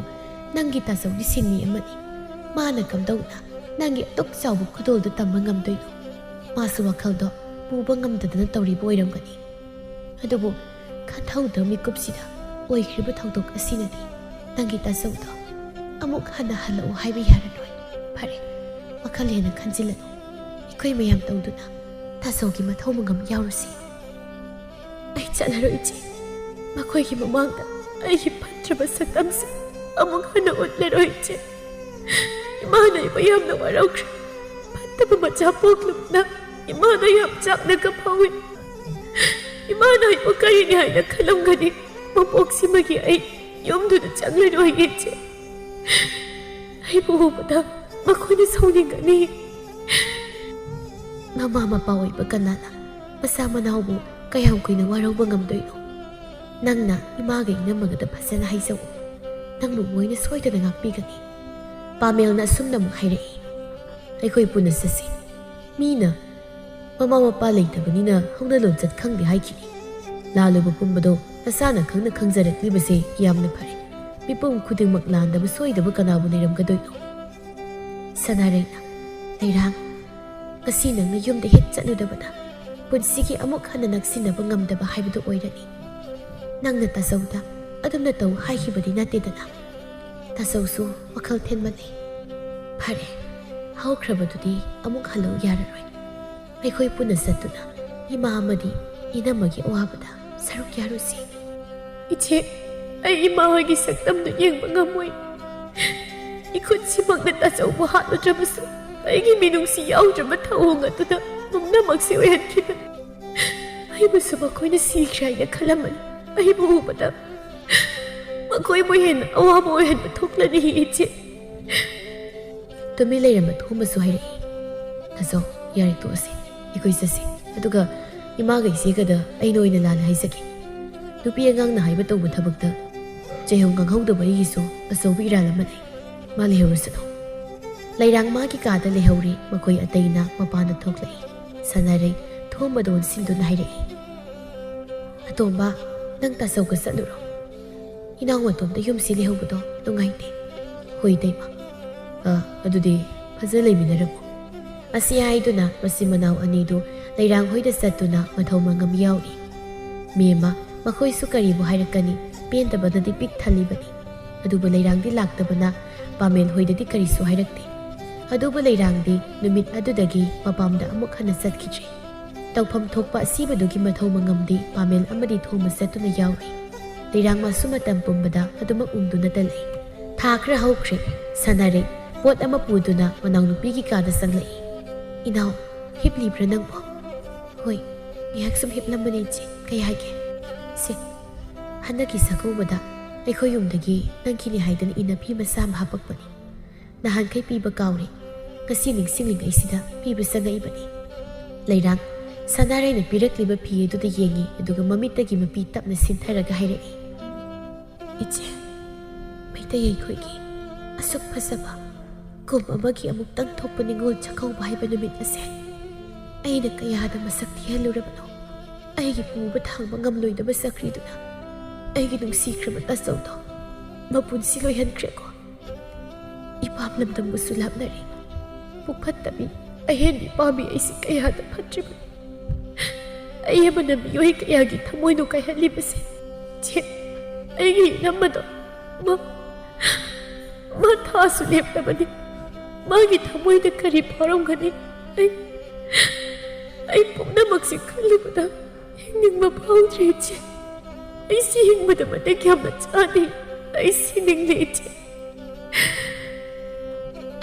nang kita sa ulisin amani. Managkamdaw na, nangi atok sa ubog kudol do tamba ngamdoy do. Masuwakal do, buba ngamda na tawribo ay ramgani. Adobo, kataw daw may kupsida, o ikriba tawdog asinadi. Nang kita sa uto, amok hanahala o hay bayaran doy. Pare, makalihan ang kansila do. Iko'y mayam taw do na. ꯇꯥꯆꯧꯒꯤ ꯃꯊꯧ ꯃꯉꯝ ꯌꯥꯎꯔꯨꯁꯤ꯫ ꯑꯩ ꯆꯠꯂꯔꯣꯏ ꯏꯆꯦ, ꯃꯈꯣꯏꯒꯤ ꯃꯃꯥꯡꯗ ꯑꯩꯒꯤ ꯐꯠꯇ꯭ꯔꯕ ꯁꯛꯇꯝꯁꯦ ꯑꯃꯨꯛ ꯍꯟꯅ ꯎꯠꯂꯔꯣꯏ ꯏꯆꯦ꯫ ꯏꯃꯥꯅ ꯑꯩꯕꯨ ꯌꯥꯝꯅ ꯋꯥꯔꯧꯈ꯭ꯔꯦ, ꯐꯠꯇꯕ ꯃꯆꯥ ꯄꯣꯛꯂꯨꯕꯅ ꯏꯃꯥꯅ ꯌꯥꯝ ꯆꯥꯛꯅꯒ ꯐꯥꯎꯏ꯫ ꯏꯃꯥꯅ ꯑꯩꯕꯨ ꯀꯔꯤꯅꯤ ꯍꯥꯏꯅ ꯈꯜꯂꯝꯒꯅꯤ? ꯃꯄꯣꯛꯁꯤꯃꯒꯤ ꯑꯩ ꯌꯨꯝꯗꯨꯗ ꯆꯪꯂꯔꯣꯏ ꯏꯆꯦ꯫ ꯑꯩꯕꯨ ꯎꯕꯗ ꯃꯈꯣꯏꯅ ꯁꯥꯎꯅꯤꯡꯒꯅꯤ꯫ ꯃꯃꯥ ꯃꯄꯥ ꯑꯣꯏꯕ ꯀꯅꯥꯅ ꯃꯆꯥ ꯃꯅꯥꯎꯕꯨ ꯀꯌꯥꯝ ꯀꯨꯏꯅ ꯋꯥꯔꯧꯕ ꯉꯝꯗꯣꯏꯅꯣ? ꯅꯪꯅ ꯏꯃꯥꯒ ꯏꯅꯝꯃꯒꯗ ꯐꯖꯅ ꯍꯥꯏꯖꯧ, ꯅꯪꯕꯨ ꯃꯣꯏꯅ ꯁꯣꯏꯗꯅ ꯉꯥꯛꯄꯤꯒꯅꯤ꯫ ꯄꯥꯃꯦꯜꯅ ꯑꯁꯨꯝꯅ ꯑꯃꯨꯛ ꯍꯥꯏꯔꯛꯏ, ꯑꯩꯈꯣꯏ ꯄꯨꯟꯅ ꯆꯠꯁꯤ꯫ ꯃꯤꯅ ꯃꯃꯥ ꯃꯄꯥ ꯂꯩꯇꯕꯅꯤꯅ ꯍꯧꯅ ꯂꯣꯟꯆꯠ ꯈꯪꯗꯦ ꯍꯥꯏꯈꯤꯅꯤ꯫ ꯂꯥꯜꯂꯨꯕ ꯄꯨꯝꯕꯗꯣ ꯅꯁꯥꯅ ꯈꯪꯅ ꯈꯪꯖꯔꯛꯂꯤꯕꯁꯦ ꯌꯥꯝꯅ ꯐꯔꯦ꯫ ꯃꯤꯄꯨꯝ ꯈꯨꯗꯤꯡꯃꯛ ꯂꯥꯟꯗꯕ ꯁꯣꯏꯗꯕ ꯀꯅꯥꯕꯨ ꯂꯩꯔꯝꯒꯗꯣꯏꯅꯣ? ꯁꯅꯥꯔꯩꯅ, ꯂꯩꯔꯥꯡ, ꯉꯁꯤ ꯅꯪꯅ ꯌꯨꯝꯗ ꯍꯦꯛ ꯆꯠꯂꯨꯗꯕꯗ ꯄꯨꯟꯁꯤꯒꯤ ꯑꯃꯨꯛ ꯍꯟꯅ ꯅꯛꯁꯤꯟꯅꯕ ꯉꯝꯗꯕ ꯍꯥꯏꯕꯗꯨ ꯑꯣꯏꯔꯅꯤ꯫ ꯅꯪꯅ ꯇꯥꯆꯧꯗ ꯑꯗꯨꯝꯅ ꯇꯧ ꯍꯥꯏꯈꯤꯕꯗꯤ ꯅꯠꯇꯦꯗꯅ? ꯇꯥꯆꯧꯁꯨ ꯋꯥꯈꯜ ꯊꯤꯟꯃꯟꯅꯩ꯫ ꯐꯔꯦ, ꯍꯧꯈ꯭ꯔꯕꯗꯨꯗꯤ ꯑꯃꯨꯛ ꯍꯜꯂꯧ ꯌꯥꯔꯔꯣꯏ꯫ ꯑꯩꯈꯣꯏ ꯄꯨꯟꯅ ꯆꯠꯇꯨꯅ ꯏꯃꯥ ꯑꯃꯗꯤ ꯏꯅꯝꯃꯒꯤ ꯑꯋꯥꯕꯗ ꯁꯔꯨꯛ ꯌꯥꯔꯨꯁꯤ꯫ ꯏꯆꯦ, ꯑꯩ ꯏꯃꯥ ꯍꯣꯏꯒꯤ ꯁꯛꯇꯝꯗꯨ ꯌꯦꯡꯕ ꯉꯝꯃꯣꯏ꯫ ꯏꯈꯨꯠꯁꯤꯃꯛꯅ ꯇꯥꯆꯧꯕꯨ ꯍꯥꯠꯂꯨꯗ꯭ꯔꯕꯁꯨ ꯑꯩꯒꯤ ꯃꯤꯅꯨꯡꯁꯤ ꯌꯥꯎꯗ꯭ꯔꯕ ꯊꯧꯑꯣꯡ ꯑꯗꯨꯅ ꯄꯨꯝꯅꯃꯛꯁꯦ ꯑꯣꯏꯍꯟꯈꯤꯕꯅꯤ꯫ ꯑꯩꯕꯨꯁꯨ ꯃꯈꯣꯏꯅ ꯁꯤꯈ꯭ꯔꯦ ꯍꯥꯏꯅ ꯈꯜꯂꯝꯃꯅꯤ꯫ ꯑꯩꯕꯨ ꯎꯕꯗ ꯃꯈꯣꯏꯕꯨ ꯍꯦꯟꯅ ꯑꯋꯥꯕ ꯑꯣꯏꯍꯟꯕ ꯊꯣꯛꯂꯅꯤ ꯏꯆꯦ꯫ ꯇꯨꯃꯤꯟ ꯂꯩꯔꯝꯕ ꯊꯣꯃꯁꯨ ꯍꯥꯏꯔꯛꯏ, ꯇꯥꯆꯧ, ꯌꯥꯔꯦ ꯇꯣꯛꯑꯁꯤ, ꯑꯩꯈꯣꯏ ꯆꯠꯁꯤ꯫ ꯑꯗꯨꯒ ꯏꯃꯥꯒ ꯏꯆꯦꯒꯗ ꯑꯩꯅ ꯑꯣꯏꯅ ꯂꯥꯟꯅ ꯍꯥꯏꯖꯒꯦ꯫ ꯅꯨꯄꯤ ꯑꯉꯥꯡꯅ ꯍꯥꯏꯕ ꯇꯧꯕ ꯊꯕꯛꯇ ꯆꯩꯍꯧ ꯈꯪꯍꯧꯗꯕ ꯑꯩꯒꯤꯁꯨ ꯑꯆꯧꯕ ꯏꯔꯥꯜ ꯑꯃ ꯂꯩ꯫ ꯃꯥ ꯂꯩꯍꯧꯔꯁꯅꯨ꯫ ꯂꯩꯔꯥꯡ ꯃꯥꯒꯤ ꯀꯥꯗ ꯂꯩꯍꯧꯔꯤ꯫ ꯃꯈꯣꯏ ꯑꯇꯩꯅ ꯃꯄꯥꯟꯗ ꯊꯣꯛꯂꯛꯏ꯫ ꯁꯅꯥꯔꯩ ꯊꯣꯝꯕꯗ ꯑꯣꯟꯁꯤꯟꯗꯨꯅ ꯍꯥꯏꯔꯛꯏ, ꯑꯇꯣꯝꯕ, ꯅꯪ ꯇꯥꯆꯧꯒ ꯆꯠꯂꯨꯔꯣ꯫ ꯏꯅꯥꯎ ꯃꯇꯣꯝꯗ ꯌꯨꯝꯁꯤ ꯂꯩꯍꯧꯕꯗꯣ ꯅꯨꯡꯉꯥꯏꯇꯦ꯫ ꯍꯣꯏ ꯏꯇꯩꯃ, ꯑꯗꯨꯗꯤ ꯐꯖ ꯂꯩꯃꯤꯟꯅꯔꯝꯃꯣ꯫ ꯑꯁꯤ ꯍꯥꯏꯗꯨꯅ ꯃꯆꯤꯟ ꯃꯅꯥꯎ ꯑꯅꯤꯗꯨ ꯂꯩꯔꯥꯡ ꯍꯣꯏꯗ ꯆꯠꯇꯨꯅ ꯃꯊꯧ ꯃꯉꯝ ꯌꯥꯎꯔꯤ꯫ ꯃꯦꯝꯃ, ꯃꯈꯣꯏꯁꯨ ꯀꯔꯤꯕꯨ ꯍꯥꯏꯔꯛꯀꯅꯤ? ꯄꯦꯟꯗꯕꯅꯗꯤ ꯄꯤꯛ ꯊꯜꯂꯤꯕꯅꯤ꯫ ꯑꯗꯨꯕꯨ ꯂꯩꯔꯥꯡꯗꯤ ꯂꯥꯛꯇꯕꯅ ꯄꯥꯃꯦꯜ ꯍꯣꯏꯗꯗꯤ ꯀꯔꯤꯁꯨ ꯍꯥꯏꯔꯛꯇꯦ꯫ ꯑꯗꯨꯕꯨ ꯂꯩꯔꯥꯡꯗꯤ ꯅꯨꯃꯤꯠ ꯑꯗꯨꯗꯒꯤ ꯃꯄꯥꯝꯗ ꯑꯃꯨꯛ ꯍꯟꯅ ꯆꯠꯈꯤꯗ꯭ꯔꯦ꯫ ꯇꯧꯐꯝ ꯊꯣꯛꯄ ꯑꯁꯤꯕꯗꯨꯒꯤ ꯃꯊꯧ ꯃꯉꯝꯗꯤ ꯄꯥꯃꯦꯜ ꯑꯃꯗꯤ ꯊꯣꯃꯁ ꯆꯠꯇꯨꯅ ꯌꯥꯎꯔꯤ꯫ ꯂꯩꯔꯥꯡ ꯃꯥꯁꯨ ꯃꯇꯝ ꯄꯨꯝꯕꯗ ꯑꯗꯨꯃꯛ ꯎꯪꯗꯨꯅꯇ ꯂꯩ꯫ ꯊꯥ ꯈꯔ ꯍꯧꯈ꯭ꯔꯦ꯫ ꯁꯅꯥꯔꯩ ꯄꯣꯠ ꯑꯃ ꯄꯨꯗꯨꯅ ꯃꯅꯥꯎꯅꯨꯄꯤꯒꯤ ꯀꯥꯗ ꯆꯪꯂꯛꯏ꯫ ꯏꯅꯥꯎ, ꯍꯤꯞꯂꯤꯕ꯭ꯔꯥ ꯅꯪꯕꯣ? ꯍꯣꯏ, ꯉꯥꯏꯍꯥꯛ ꯁꯨꯝ ꯍꯤꯞꯂꯝꯕꯅꯤ ꯏꯆꯦ꯫ ꯀꯩ ꯍꯥꯏꯒꯦ? ꯁꯦ, ꯍꯟꯗꯛꯀꯤ ꯆꯥꯛꯀꯧꯕꯗ ꯑꯩꯈꯣꯏ ꯌꯨꯝꯗꯒꯤ ꯅꯪꯒꯤꯅꯤ ꯍꯥꯏꯗꯅ ꯏꯟꯅꯐꯤ ꯃꯆꯥ ꯑꯃ ꯍꯥꯞꯄꯛꯄꯅꯤ꯫ ꯅꯍꯥꯟꯈꯩ ꯄꯤꯕ ꯀꯥꯎꯔꯦ, ꯉꯁꯤ ꯅꯤꯡꯁꯤꯡꯂꯤꯉꯩꯁꯤꯗ ꯄꯤꯕ ꯆꯪꯉꯛꯏꯕꯅꯤ꯫ ꯂꯩꯔꯥꯡ ꯁꯅꯥꯔꯩꯅ ꯄꯤꯔꯛꯂꯤꯕ ꯐꯤ ꯑꯗꯨꯗ ꯌꯦꯡꯉꯤ, ꯑꯗꯨꯒ ꯃꯃꯤꯠꯇꯒꯤ ꯃꯄꯤ ꯇꯞꯅ ꯁꯤꯟꯊꯔꯒ ꯍꯥꯏꯔꯛꯏ, ꯏꯆꯦ, ꯃꯩꯇꯩ ꯑꯩꯈꯣꯏꯒꯤ ꯑꯁꯨꯛ ꯐꯖꯕ ꯀꯨꯝ ꯑꯃꯒꯤ ꯑꯃꯨꯛꯇꯪ ꯊꯣꯛꯄ ꯅꯤꯡꯉꯣꯜ ꯆꯥꯛꯀꯧꯕ ꯍꯥꯏꯕ ꯅꯨꯃꯤꯠ ꯑꯁꯦ ꯑꯩꯅ ꯀꯌꯥꯗ ꯃꯁꯛ ꯊꯤꯍꯜꯂꯨꯔꯕꯅꯣ? ꯑꯩꯒꯤ ꯄꯨꯕ ꯊꯥꯡꯕ ꯉꯝꯂꯣꯏꯗꯕ ꯆꯀ꯭ꯔꯤꯗꯨꯅ ꯑꯩꯒꯤ ꯅꯨꯡꯁꯤꯈ꯭ꯔꯕ ꯇꯥꯆꯧꯗꯣ ꯃꯄꯨꯟꯁꯤ ꯂꯣꯏꯍꯟꯈ꯭ꯔꯦꯀꯣ꯫ ꯏꯄꯥꯝ ꯂꯝꯗꯝꯕꯨꯁꯨ ꯂꯥꯞꯅꯔꯦ꯫ ꯄꯨꯛꯐꯠꯇꯕꯤ ꯑꯍꯦꯟꯕꯤ ꯄꯥꯝꯕꯤ ꯑꯩꯁꯤ ꯀꯌꯥꯗ ꯐꯠꯇ꯭ꯔꯤꯕꯅꯤ꯫ ꯑꯩ ꯑꯃꯅ ꯃꯤꯑꯣꯏ ꯀꯌꯥꯒꯤ ꯊꯃꯣꯏꯅꯣ ꯀꯥꯏꯍꯜꯂꯤꯕꯁꯦ? ꯆꯦ, ꯑꯩꯒꯤ ꯏꯅꯝꯃꯗꯣ ꯃꯥ ꯊꯥꯁꯨ ꯂꯦꯞꯇꯕꯅꯤ꯫ ꯃꯥꯒꯤ ꯊꯃꯣꯏꯗ ꯀꯔꯤ ꯐꯥꯎꯔꯝꯒꯅꯤ? ꯑꯩ ꯄꯨꯝꯅꯃꯛꯁꯤ ꯈꯜꯂꯨꯕꯗ ꯍꯤꯡꯅꯤꯡꯕ ꯐꯥꯎꯗ꯭ꯔꯦ ꯏꯆꯦ꯫ ꯑꯩꯁꯤ ꯍꯤꯡꯕꯗ ꯃꯇꯤꯛ ꯌꯥꯝꯅ ꯆꯥꯗꯦ꯫ ꯑꯩ ꯁꯤꯅꯤꯡꯂꯦ ꯏꯆꯦ꯫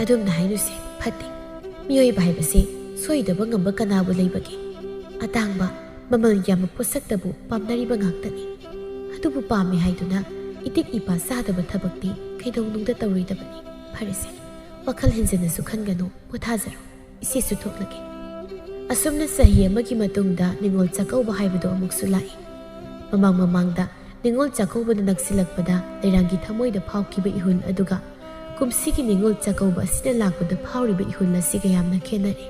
ꯑꯗꯨꯝꯅ ꯍꯥꯏꯅꯨꯁꯦ, ꯐꯠꯇꯦ꯫ ꯃꯤꯑꯣꯏꯕ ꯍꯥꯏꯕꯁꯦ ꯁꯣꯏꯗꯕ ꯉꯝꯕ ꯀꯅꯥꯕꯨ ꯂꯩꯕꯒꯦ? ꯑꯇꯥꯡꯕ ꯃꯃꯜ ꯌꯥꯝꯕ ꯄꯣꯠꯁꯛꯇꯕꯨ ꯄꯥꯝꯅꯔꯤꯕ ꯉꯥꯛꯇꯅꯤ꯫ ꯑꯗꯨꯕꯨ ꯄꯥꯝꯃꯤ ꯍꯥꯏꯗꯨꯅ ꯏꯇꯤꯛ ꯏꯄꯥ ꯆꯥꯗꯕ ꯊꯕꯛꯇꯤ ꯀꯩꯗꯧꯅꯨꯡꯗ ꯇꯧꯔꯣꯏꯗꯕꯅꯤ꯫ ꯐꯔꯦꯁꯦ, ꯋꯥꯈꯜ ꯍꯦꯟꯖꯟꯅꯁꯨ ꯈꯟꯒꯅꯨ, ꯄꯣꯊꯥꯖꯔꯣ, ꯏꯆꯦꯁꯨ ꯊꯣꯛꯂꯒꯦ꯫ ꯑꯁꯨꯝꯅ ꯆꯍꯤ ꯑꯃꯒꯤ ꯃꯇꯨꯡꯗ ꯅꯤꯡꯉꯣꯜ ꯆꯥꯛꯀꯧꯕ ꯍꯥꯏꯕꯗꯨ ꯑꯃꯨꯛꯁꯨ ꯂꯥꯛꯏ꯫ ꯃꯃꯥꯡꯗ ꯅꯤꯡꯉꯣꯜ ꯆꯥꯛꯀꯧꯕꯗ ꯅꯛꯁꯤꯜꯂꯛꯄꯗ ꯂꯩꯔꯥꯡꯒꯤ ꯊꯃꯣꯏꯗ ꯐꯥꯎꯈꯤꯕ ꯏꯍꯨꯜ ꯑꯗꯨꯒ ꯀꯨꯝꯁꯤꯒꯤ ꯅꯤꯡꯉꯣꯜ ꯆꯥꯛꯀꯧꯕ ꯑꯁꯤꯗ ꯂꯥꯛꯄꯗ ꯐꯥꯎꯔꯤꯕ ꯏꯍꯨꯜ ꯑꯁꯤꯒ ꯌꯥꯝꯅ ꯈꯦꯟꯅꯔꯦ꯫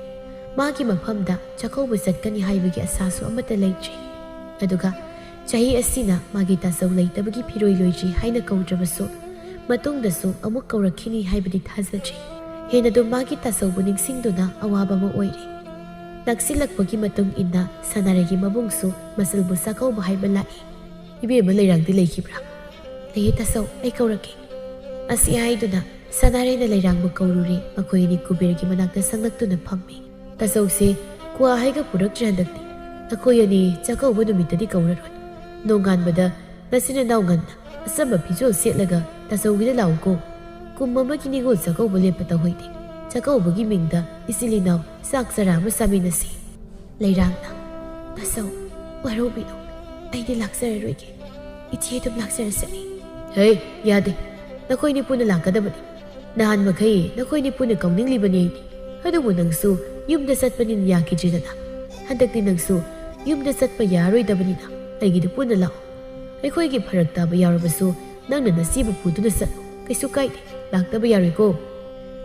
ꯃꯥꯒꯤ ꯃꯐꯝꯗ ꯆꯥꯛꯀꯧꯕ ꯆꯠꯀꯅꯤ ꯍꯥꯏꯕꯒꯤ ꯑꯁꯥꯁꯨ ꯑꯃꯠꯇ ꯂꯩꯇ꯭ꯔꯤ꯫ ꯑꯗꯨꯒ ꯆꯍꯤ ꯑꯁꯤꯅ ꯃꯥꯒꯤ ꯇꯥꯆꯧ ꯂꯩꯇꯕꯒꯤ ꯐꯤꯔꯣꯏ ꯂꯣꯏꯗ꯭ꯔꯤ ꯍꯥꯏꯅ ꯀꯧꯗ꯭ꯔꯕꯁꯨ ꯃꯇꯨꯡꯗꯁꯨ ꯑꯃꯨꯛ ꯀꯧꯔꯛꯈꯤꯅꯤ ꯍꯥꯏꯕꯗꯤ ꯊꯥꯖꯗ꯭ꯔꯤ꯫ ꯍꯦꯟꯅꯗꯨꯝ ꯃꯥꯒꯤ ꯇꯥꯆꯧꯕꯨ ꯅꯤꯡꯁꯤꯡꯗꯨꯅ ꯑꯋꯥꯕ ꯑꯃ ꯑꯣꯏꯔꯦ꯫ ꯅꯛꯁꯤꯜꯂꯛꯄꯒꯤ ꯃꯇꯨꯡ ꯏꯟꯅ ꯁꯅꯥꯔꯩꯒꯤ ꯃꯕꯨꯡꯁꯨ ꯃꯆꯜꯕꯨ ꯆꯥꯛꯀꯧꯕ ꯍꯥꯏꯕ ꯂꯥꯛꯏ꯫ ꯏꯕꯦꯝꯃ ꯂꯩꯔꯥꯡꯗꯤ ꯂꯩꯈꯤꯕ꯭ꯔꯥ? ꯂꯩꯌꯦ ꯇꯥꯆꯧ, ꯑꯩ ꯀꯧꯔꯛꯀꯦ꯫ ꯑꯁꯤ ꯍꯥꯏꯗꯨꯅ ꯁꯅꯥꯔꯩꯅ ꯂꯩꯔꯥꯡꯕꯨ ꯀꯧꯔꯨꯔꯦ꯫ ꯃꯈꯣꯏ ꯑꯅꯤ ꯀꯨꯕꯦꯔꯒꯤ ꯃꯅꯥꯛꯇ ꯁꯪꯂꯛꯇꯨꯅ ꯐꯝꯃꯤ꯫ ꯇꯥꯆꯧꯁꯦ ꯀ꯭ꯋꯥ ꯍꯩꯒ ꯄꯨꯔꯛꯇ꯭ꯔꯦ ꯍꯟꯗꯛꯇꯤ ꯑꯩꯈꯣꯏ ꯑꯅꯤ ꯆꯥꯛꯀꯧꯕ ꯅꯨꯃꯤꯠꯇꯗꯤ ꯀꯧꯔꯔꯣꯏ ꯅꯣꯡꯉꯥꯟꯕꯗ ꯅꯆꯤꯟ ꯅꯅꯥꯎ ꯉꯟꯅ ꯑꯆꯝꯕ ꯐꯤꯖꯣꯜ ꯁꯦꯠꯂꯒ ꯇꯥꯆꯧꯒꯤꯗ ꯂꯥꯛꯎꯀꯣ ꯀꯨꯝ ꯑꯃꯒꯤ ꯅꯤꯉꯣꯜ ꯆꯥꯛꯀꯧꯕ ꯂꯦꯞꯄ ꯇꯧꯍꯩꯗꯦ ꯆꯥꯛꯀꯧꯕꯒꯤ ꯃꯤꯡꯗ ꯏꯆꯤꯜ ꯏꯅꯥꯎ ꯆꯥꯛ ꯆꯔꯥ ꯑꯃ ꯆꯥꯃꯤꯟꯅꯁꯤ ꯂꯩꯔꯥꯡꯅ ꯇꯥꯆꯧ ꯋꯥꯔꯧꯕꯤꯅꯨ ꯑꯩꯗꯤ ꯂꯥꯛꯆꯔꯔꯣꯏꯒꯦ ꯏꯆꯦ ꯑꯗꯨꯝ ꯂꯥꯛꯆꯔꯁꯅꯤ ꯍꯦ ꯌꯥꯗꯦ ꯅꯈꯣꯏꯅꯤ ꯄꯨꯟꯅ ꯂꯥꯛꯀꯗꯕꯅꯤ ꯅꯍꯥꯟ ꯃꯈꯩ ꯅꯈꯣꯏꯅꯤ ꯄꯨꯟꯅ ꯀꯧꯅꯤꯡꯂꯤꯕꯅꯤ ꯑꯩꯗꯤ ꯑꯗꯨꯕꯨ ꯅꯪꯁꯨ ꯌꯨꯝꯗ ꯆꯠꯄꯅꯤꯅ ꯌꯥꯈꯤꯗ꯭ꯔꯦꯗꯅ ꯍꯟꯗꯛꯇꯤ ꯅꯪꯁꯨ ꯌꯨꯝꯗ ꯆꯠꯄ ꯌꯥꯔꯣꯏꯗꯕꯅꯤꯅ ꯑꯩꯒꯤꯗ ꯄꯨꯟꯅ ꯂꯥꯛꯑꯣ ꯑꯩꯈꯣꯏꯒꯤ ꯐꯔꯛ ꯇꯥꯕ ꯌꯥꯎꯔꯕꯁꯨ ꯅꯪꯅ ꯅꯆꯦꯕꯨ ꯄꯨꯗꯨꯅ ꯆꯠꯂꯨ ꯀꯩꯁꯨ ꯀꯥꯏꯗꯦ ꯂꯥꯛꯇꯕ ꯌꯥꯔꯣꯏꯀꯣ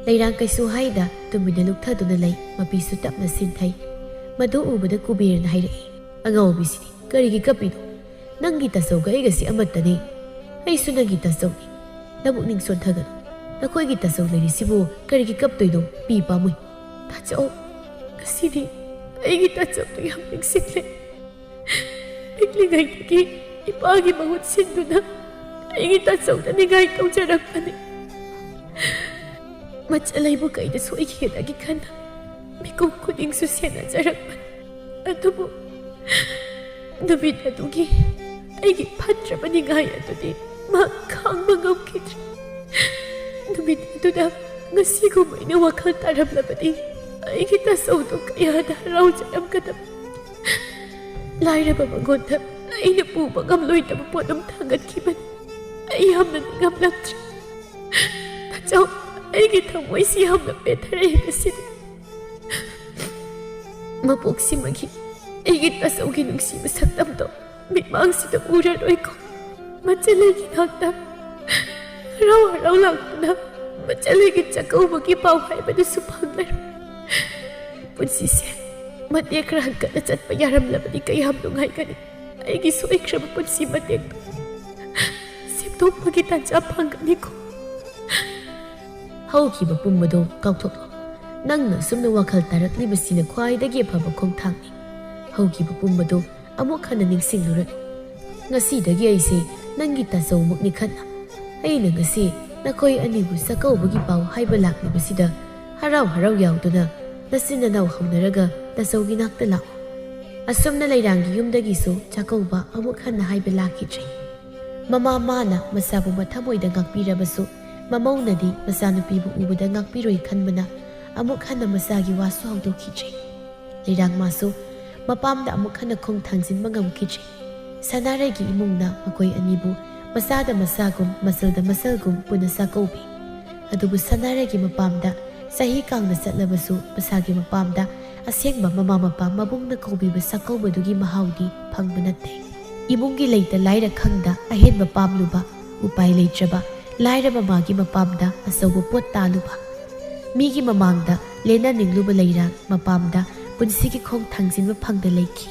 ꯂꯩꯔꯥꯡ ꯀꯩꯁꯨ ꯍꯥꯏꯗ ꯇꯨꯃꯤꯟꯅ ꯂꯨꯞꯊꯗꯨꯅ ꯂꯩ ꯃꯄꯤꯁꯨ ꯇꯞꯅ ꯁꯤꯟꯊꯩ ꯃꯗꯨ ꯎꯕꯗ ꯀꯨꯕꯦꯔꯅ ꯍꯥꯏꯔꯛꯏ ꯑꯉꯥꯎꯕꯤꯁꯤꯗꯤ ꯀꯔꯤꯒꯤ ꯀꯞꯄꯤꯅꯣ ꯅꯪꯒꯤ ꯇꯥꯆꯧꯒ ꯑꯩꯒꯁꯤ ꯑꯃꯠꯇꯅꯤ ꯑꯩꯁꯨ ꯅꯪꯒꯤ ꯇꯥꯆꯧꯅꯤ ꯅꯕꯨꯛꯅꯤꯡ ꯁꯣꯟꯊꯒꯅꯨ ꯅꯈꯣꯏꯒꯤ ꯇꯥꯆꯧ ꯂꯩꯔꯤꯁꯤꯕꯨ ꯀꯔꯤꯒꯤ ꯀꯞꯇꯣꯏꯅꯣ ꯄꯤ ꯄꯥꯝꯃꯨꯏ ꯇꯥꯆꯧ ꯉꯁꯤꯗꯤ ꯑꯩꯒꯤ ꯇꯥꯆꯧꯗꯨ ꯌꯥꯝ ꯅꯤꯡꯁꯤꯡꯂꯦ ꯄꯤꯛꯂꯤꯉꯩꯗꯒꯤ ꯏꯄꯥꯒꯤ ꯃꯍꯨꯠ ꯁꯤꯟꯗꯨꯅ ꯑꯩꯒꯤ ꯇꯥꯆꯧꯗ ꯅꯤꯡꯉꯥꯏ ꯇꯧꯖꯔꯛꯄꯅꯤ ꯃꯆꯜꯂꯩꯕꯨ ꯀꯩꯗ ꯁꯣꯏꯈꯤꯒꯗꯒꯦ ꯈꯟꯅ ꯃꯤꯀꯨꯞ ꯈꯨꯗꯤꯡꯁꯨ ꯁꯦꯟꯅꯖꯔꯛꯄꯅꯤ ꯑꯗꯨꯕꯨ ꯅꯨꯃꯤꯠ ꯑꯗꯨꯒꯤ ꯑꯩꯒꯤ ꯐꯠꯇ꯭ꯔꯕ ꯅꯤꯡꯉꯥꯏ ꯑꯗꯨꯗꯤ ꯃꯥ ꯈꯥꯡꯕ ꯉꯝꯈꯤꯗ꯭ꯔꯦ ꯅꯨꯃꯤꯠ ꯑꯗꯨꯗ ꯉꯁꯤꯒꯨꯝꯕ ꯑꯩꯅ ꯋꯥꯈꯜ ꯇꯥꯔꯝꯂꯕꯗꯤ ꯑꯩꯒꯤ ꯇꯥꯆꯧꯗꯣ ꯀꯌꯥꯗ ꯍꯔꯥꯎꯖꯔꯝꯒꯗꯕ ꯂꯥꯏꯔꯕ ꯃꯉꯣꯟꯗ ꯑꯩꯅ ꯄꯨꯕ ꯉꯝꯂꯣꯏꯗꯕ ꯄꯣꯠ ꯑꯃ ꯊꯥꯡꯒꯠꯈꯤꯕꯅꯤ ꯑꯩ ꯌꯥꯝꯅ ꯅꯤꯡꯉꯝꯂꯛꯇ꯭ꯔꯦ ꯇꯥꯆꯧ ꯑꯩꯒꯤ ꯊꯃꯣꯏꯁꯤ ꯌꯥꯝꯅ ꯄꯦꯊꯔꯛꯏ ꯉꯁꯤꯗꯤ ꯃꯄꯣꯛꯁꯤꯃꯒꯤ ꯑꯩꯒꯤ ꯇꯥꯆꯧꯒꯤ ꯅꯨꯡꯁꯤꯕ ꯁꯛꯇꯝꯗꯣ ꯃꯤꯠꯃꯥꯡꯁꯤꯗ ꯎꯔꯔꯣꯏꯀꯣ ꯃꯆꯜꯂꯩꯒꯤ ꯉꯥꯛꯇ ꯍꯔꯥꯎ ꯍꯔꯥꯎ ꯂꯥꯛꯇꯨꯅ ꯃꯆꯜꯂꯩꯒꯤ ꯆꯥꯛꯀꯧꯕꯒꯤ ꯄꯥꯎ ꯍꯥꯏꯕꯗꯨꯁꯨ ꯐꯪꯂꯔꯣꯏ ꯄꯨꯟꯁꯤꯁꯦ ꯃꯇꯦꯛ ꯈꯔ ꯍꯟꯀꯠꯅ ꯆꯠꯄ ꯌꯥꯔꯝꯂꯕꯗꯤ ꯀꯌꯥꯝ ꯅꯨꯡꯉꯥꯏꯒꯅꯤ ꯑꯩꯒꯤ ꯁꯣꯏꯈ꯭ꯔꯕ ꯄꯨꯟꯁꯤ ꯃꯇꯦꯛꯇꯣ ꯁꯦꯝꯗꯣꯛꯄꯒꯤ ꯇꯥꯟꯖꯥ ꯐꯪꯒꯅꯤꯀꯣ ꯍꯧꯈꯤꯕ ꯄꯨꯝꯕꯗꯣ ꯀꯥꯎꯊꯣꯛꯂꯣ ꯅꯪꯅ ꯁꯨꯝꯅ ꯋꯥꯈꯜ ꯇꯥꯔꯛꯂꯤꯕꯁꯤꯅ ꯈ꯭ꯋꯥꯏꯗꯒꯤ ꯑꯐꯕ ꯈꯣꯡꯊꯥꯡꯅꯤ ꯍꯧꯈꯤꯕ ꯄꯨꯝꯕꯗꯣ ꯑꯃꯨꯛ ꯍꯟꯅ ꯅꯤꯡꯁꯤꯡꯂꯨꯔꯅꯨ ꯉꯁꯤꯗꯒꯤ ꯑꯩꯁꯦ ꯅꯪꯒꯤ ꯇꯥꯆꯧꯃꯨꯛꯅꯤ ꯈꯟꯅ ꯑꯩꯅ ꯉꯁꯤ ꯅꯈꯣꯏ ꯑꯅꯤꯕꯨ ꯆꯥꯛꯀꯧꯕꯒꯤ ꯄꯥꯎ ꯍꯥꯏꯕ ꯂꯥꯛꯂꯤꯕꯁꯤꯗ ꯍꯔꯥꯎ ꯍꯔꯥꯎ ꯌꯥꯎꯗꯨꯅ ꯅꯆꯤꯟ ꯅꯅꯥꯎ ꯍꯧꯅꯔꯒ ꯇꯥꯆꯧꯒꯤ ꯅꯥꯛꯇ ꯂꯥꯛꯑꯣ ꯑꯁꯨꯝꯅ ꯂꯩꯔꯥꯡꯒꯤ ꯌꯨꯝꯗꯒꯤꯁꯨ ꯆꯥꯛꯀꯧꯕ ꯑꯃꯨꯛ ꯍꯟꯅ ꯍꯥꯏꯕ ꯂꯥꯛꯈꯤꯗ꯭ꯔꯦ ꯃꯃꯥ ꯃꯥꯅ ꯃꯆꯥꯕꯨ ꯃꯊꯃꯣꯏꯗ ꯉꯥꯛꯄꯤꯔꯕꯁꯨ ꯃꯃꯧꯅꯗꯤ ꯃꯆꯥꯅꯨꯄꯤꯕꯨ ꯎꯕꯗ ꯉꯥꯛꯄꯤꯔꯣꯏ ꯈꯟꯕꯅ ꯑꯃꯨꯛ ꯍꯟꯅ ꯃꯆꯥꯒꯤ ꯋꯥꯁꯨ ꯍꯧꯗꯣꯛꯈꯤꯗ꯭ꯔꯦ ꯂꯩꯔꯥꯡ ꯃꯥꯁꯨ ꯃꯄꯥꯝꯗ ꯑꯃꯨꯛ ꯍꯟꯅ ꯈꯣꯡ ꯊꯥꯡꯖꯤꯟꯕ ꯉꯝꯈꯤꯗ꯭ꯔꯦ ꯁꯅꯥꯔꯩꯒꯤ ꯏꯃꯨꯡꯅ ꯃꯈꯣꯏ ꯑꯅꯤꯕꯨ ꯃꯆꯥꯗ ꯃꯆꯥꯒꯨꯝ ꯃꯆꯜꯗ ꯃꯆꯜꯒꯨꯝ ꯄꯨꯟꯅ ꯆꯥꯛꯀꯧꯕꯤ ꯑꯗꯨꯕꯨ ꯁꯅꯥꯔꯩꯒꯤ ꯃꯄꯥꯝꯗ ꯆꯍꯤ ꯀꯥꯡꯅ ꯆꯠꯂꯕꯁꯨ ꯃꯁꯥꯒꯤ ꯃꯄꯥꯝꯗ ꯑꯁꯦꯡꯕ ꯃꯃꯥ ꯃꯄꯥ ꯃꯕꯨꯡꯅ ꯀꯧꯕꯤꯕ ꯆꯥꯛꯀꯧꯕꯗꯨꯒꯤ ꯃꯍꯥꯎꯗꯤ ꯐꯪꯕ ꯅꯠꯇꯦ ꯏꯃꯨꯡꯒꯤ ꯂꯩꯇ ꯂꯥꯏꯔ ꯈꯪꯗ ꯑꯍꯦꯟꯕ ꯄꯥꯝꯂꯨꯕ ꯎꯄꯥꯏ ꯂꯩꯇ꯭ꯔꯕ ꯂꯥꯏꯔꯕ ꯃꯥꯒꯤ ꯃꯄꯥꯝꯗ ꯑꯆꯧꯕ ꯄꯣꯠ ꯇꯥꯜꯂꯨꯕ ꯃꯤꯒꯤ ꯃꯃꯥꯡꯗ ꯂꯦꯟꯅꯅꯤꯡꯂꯨꯕ ꯂꯩꯔꯥꯡ ꯃꯄꯥꯝꯗ ꯄꯨꯟꯁꯤꯒꯤ ꯈꯣꯡ ꯊꯥꯡꯖꯤꯟꯕ ꯐꯪꯗ ꯂꯩꯈꯤ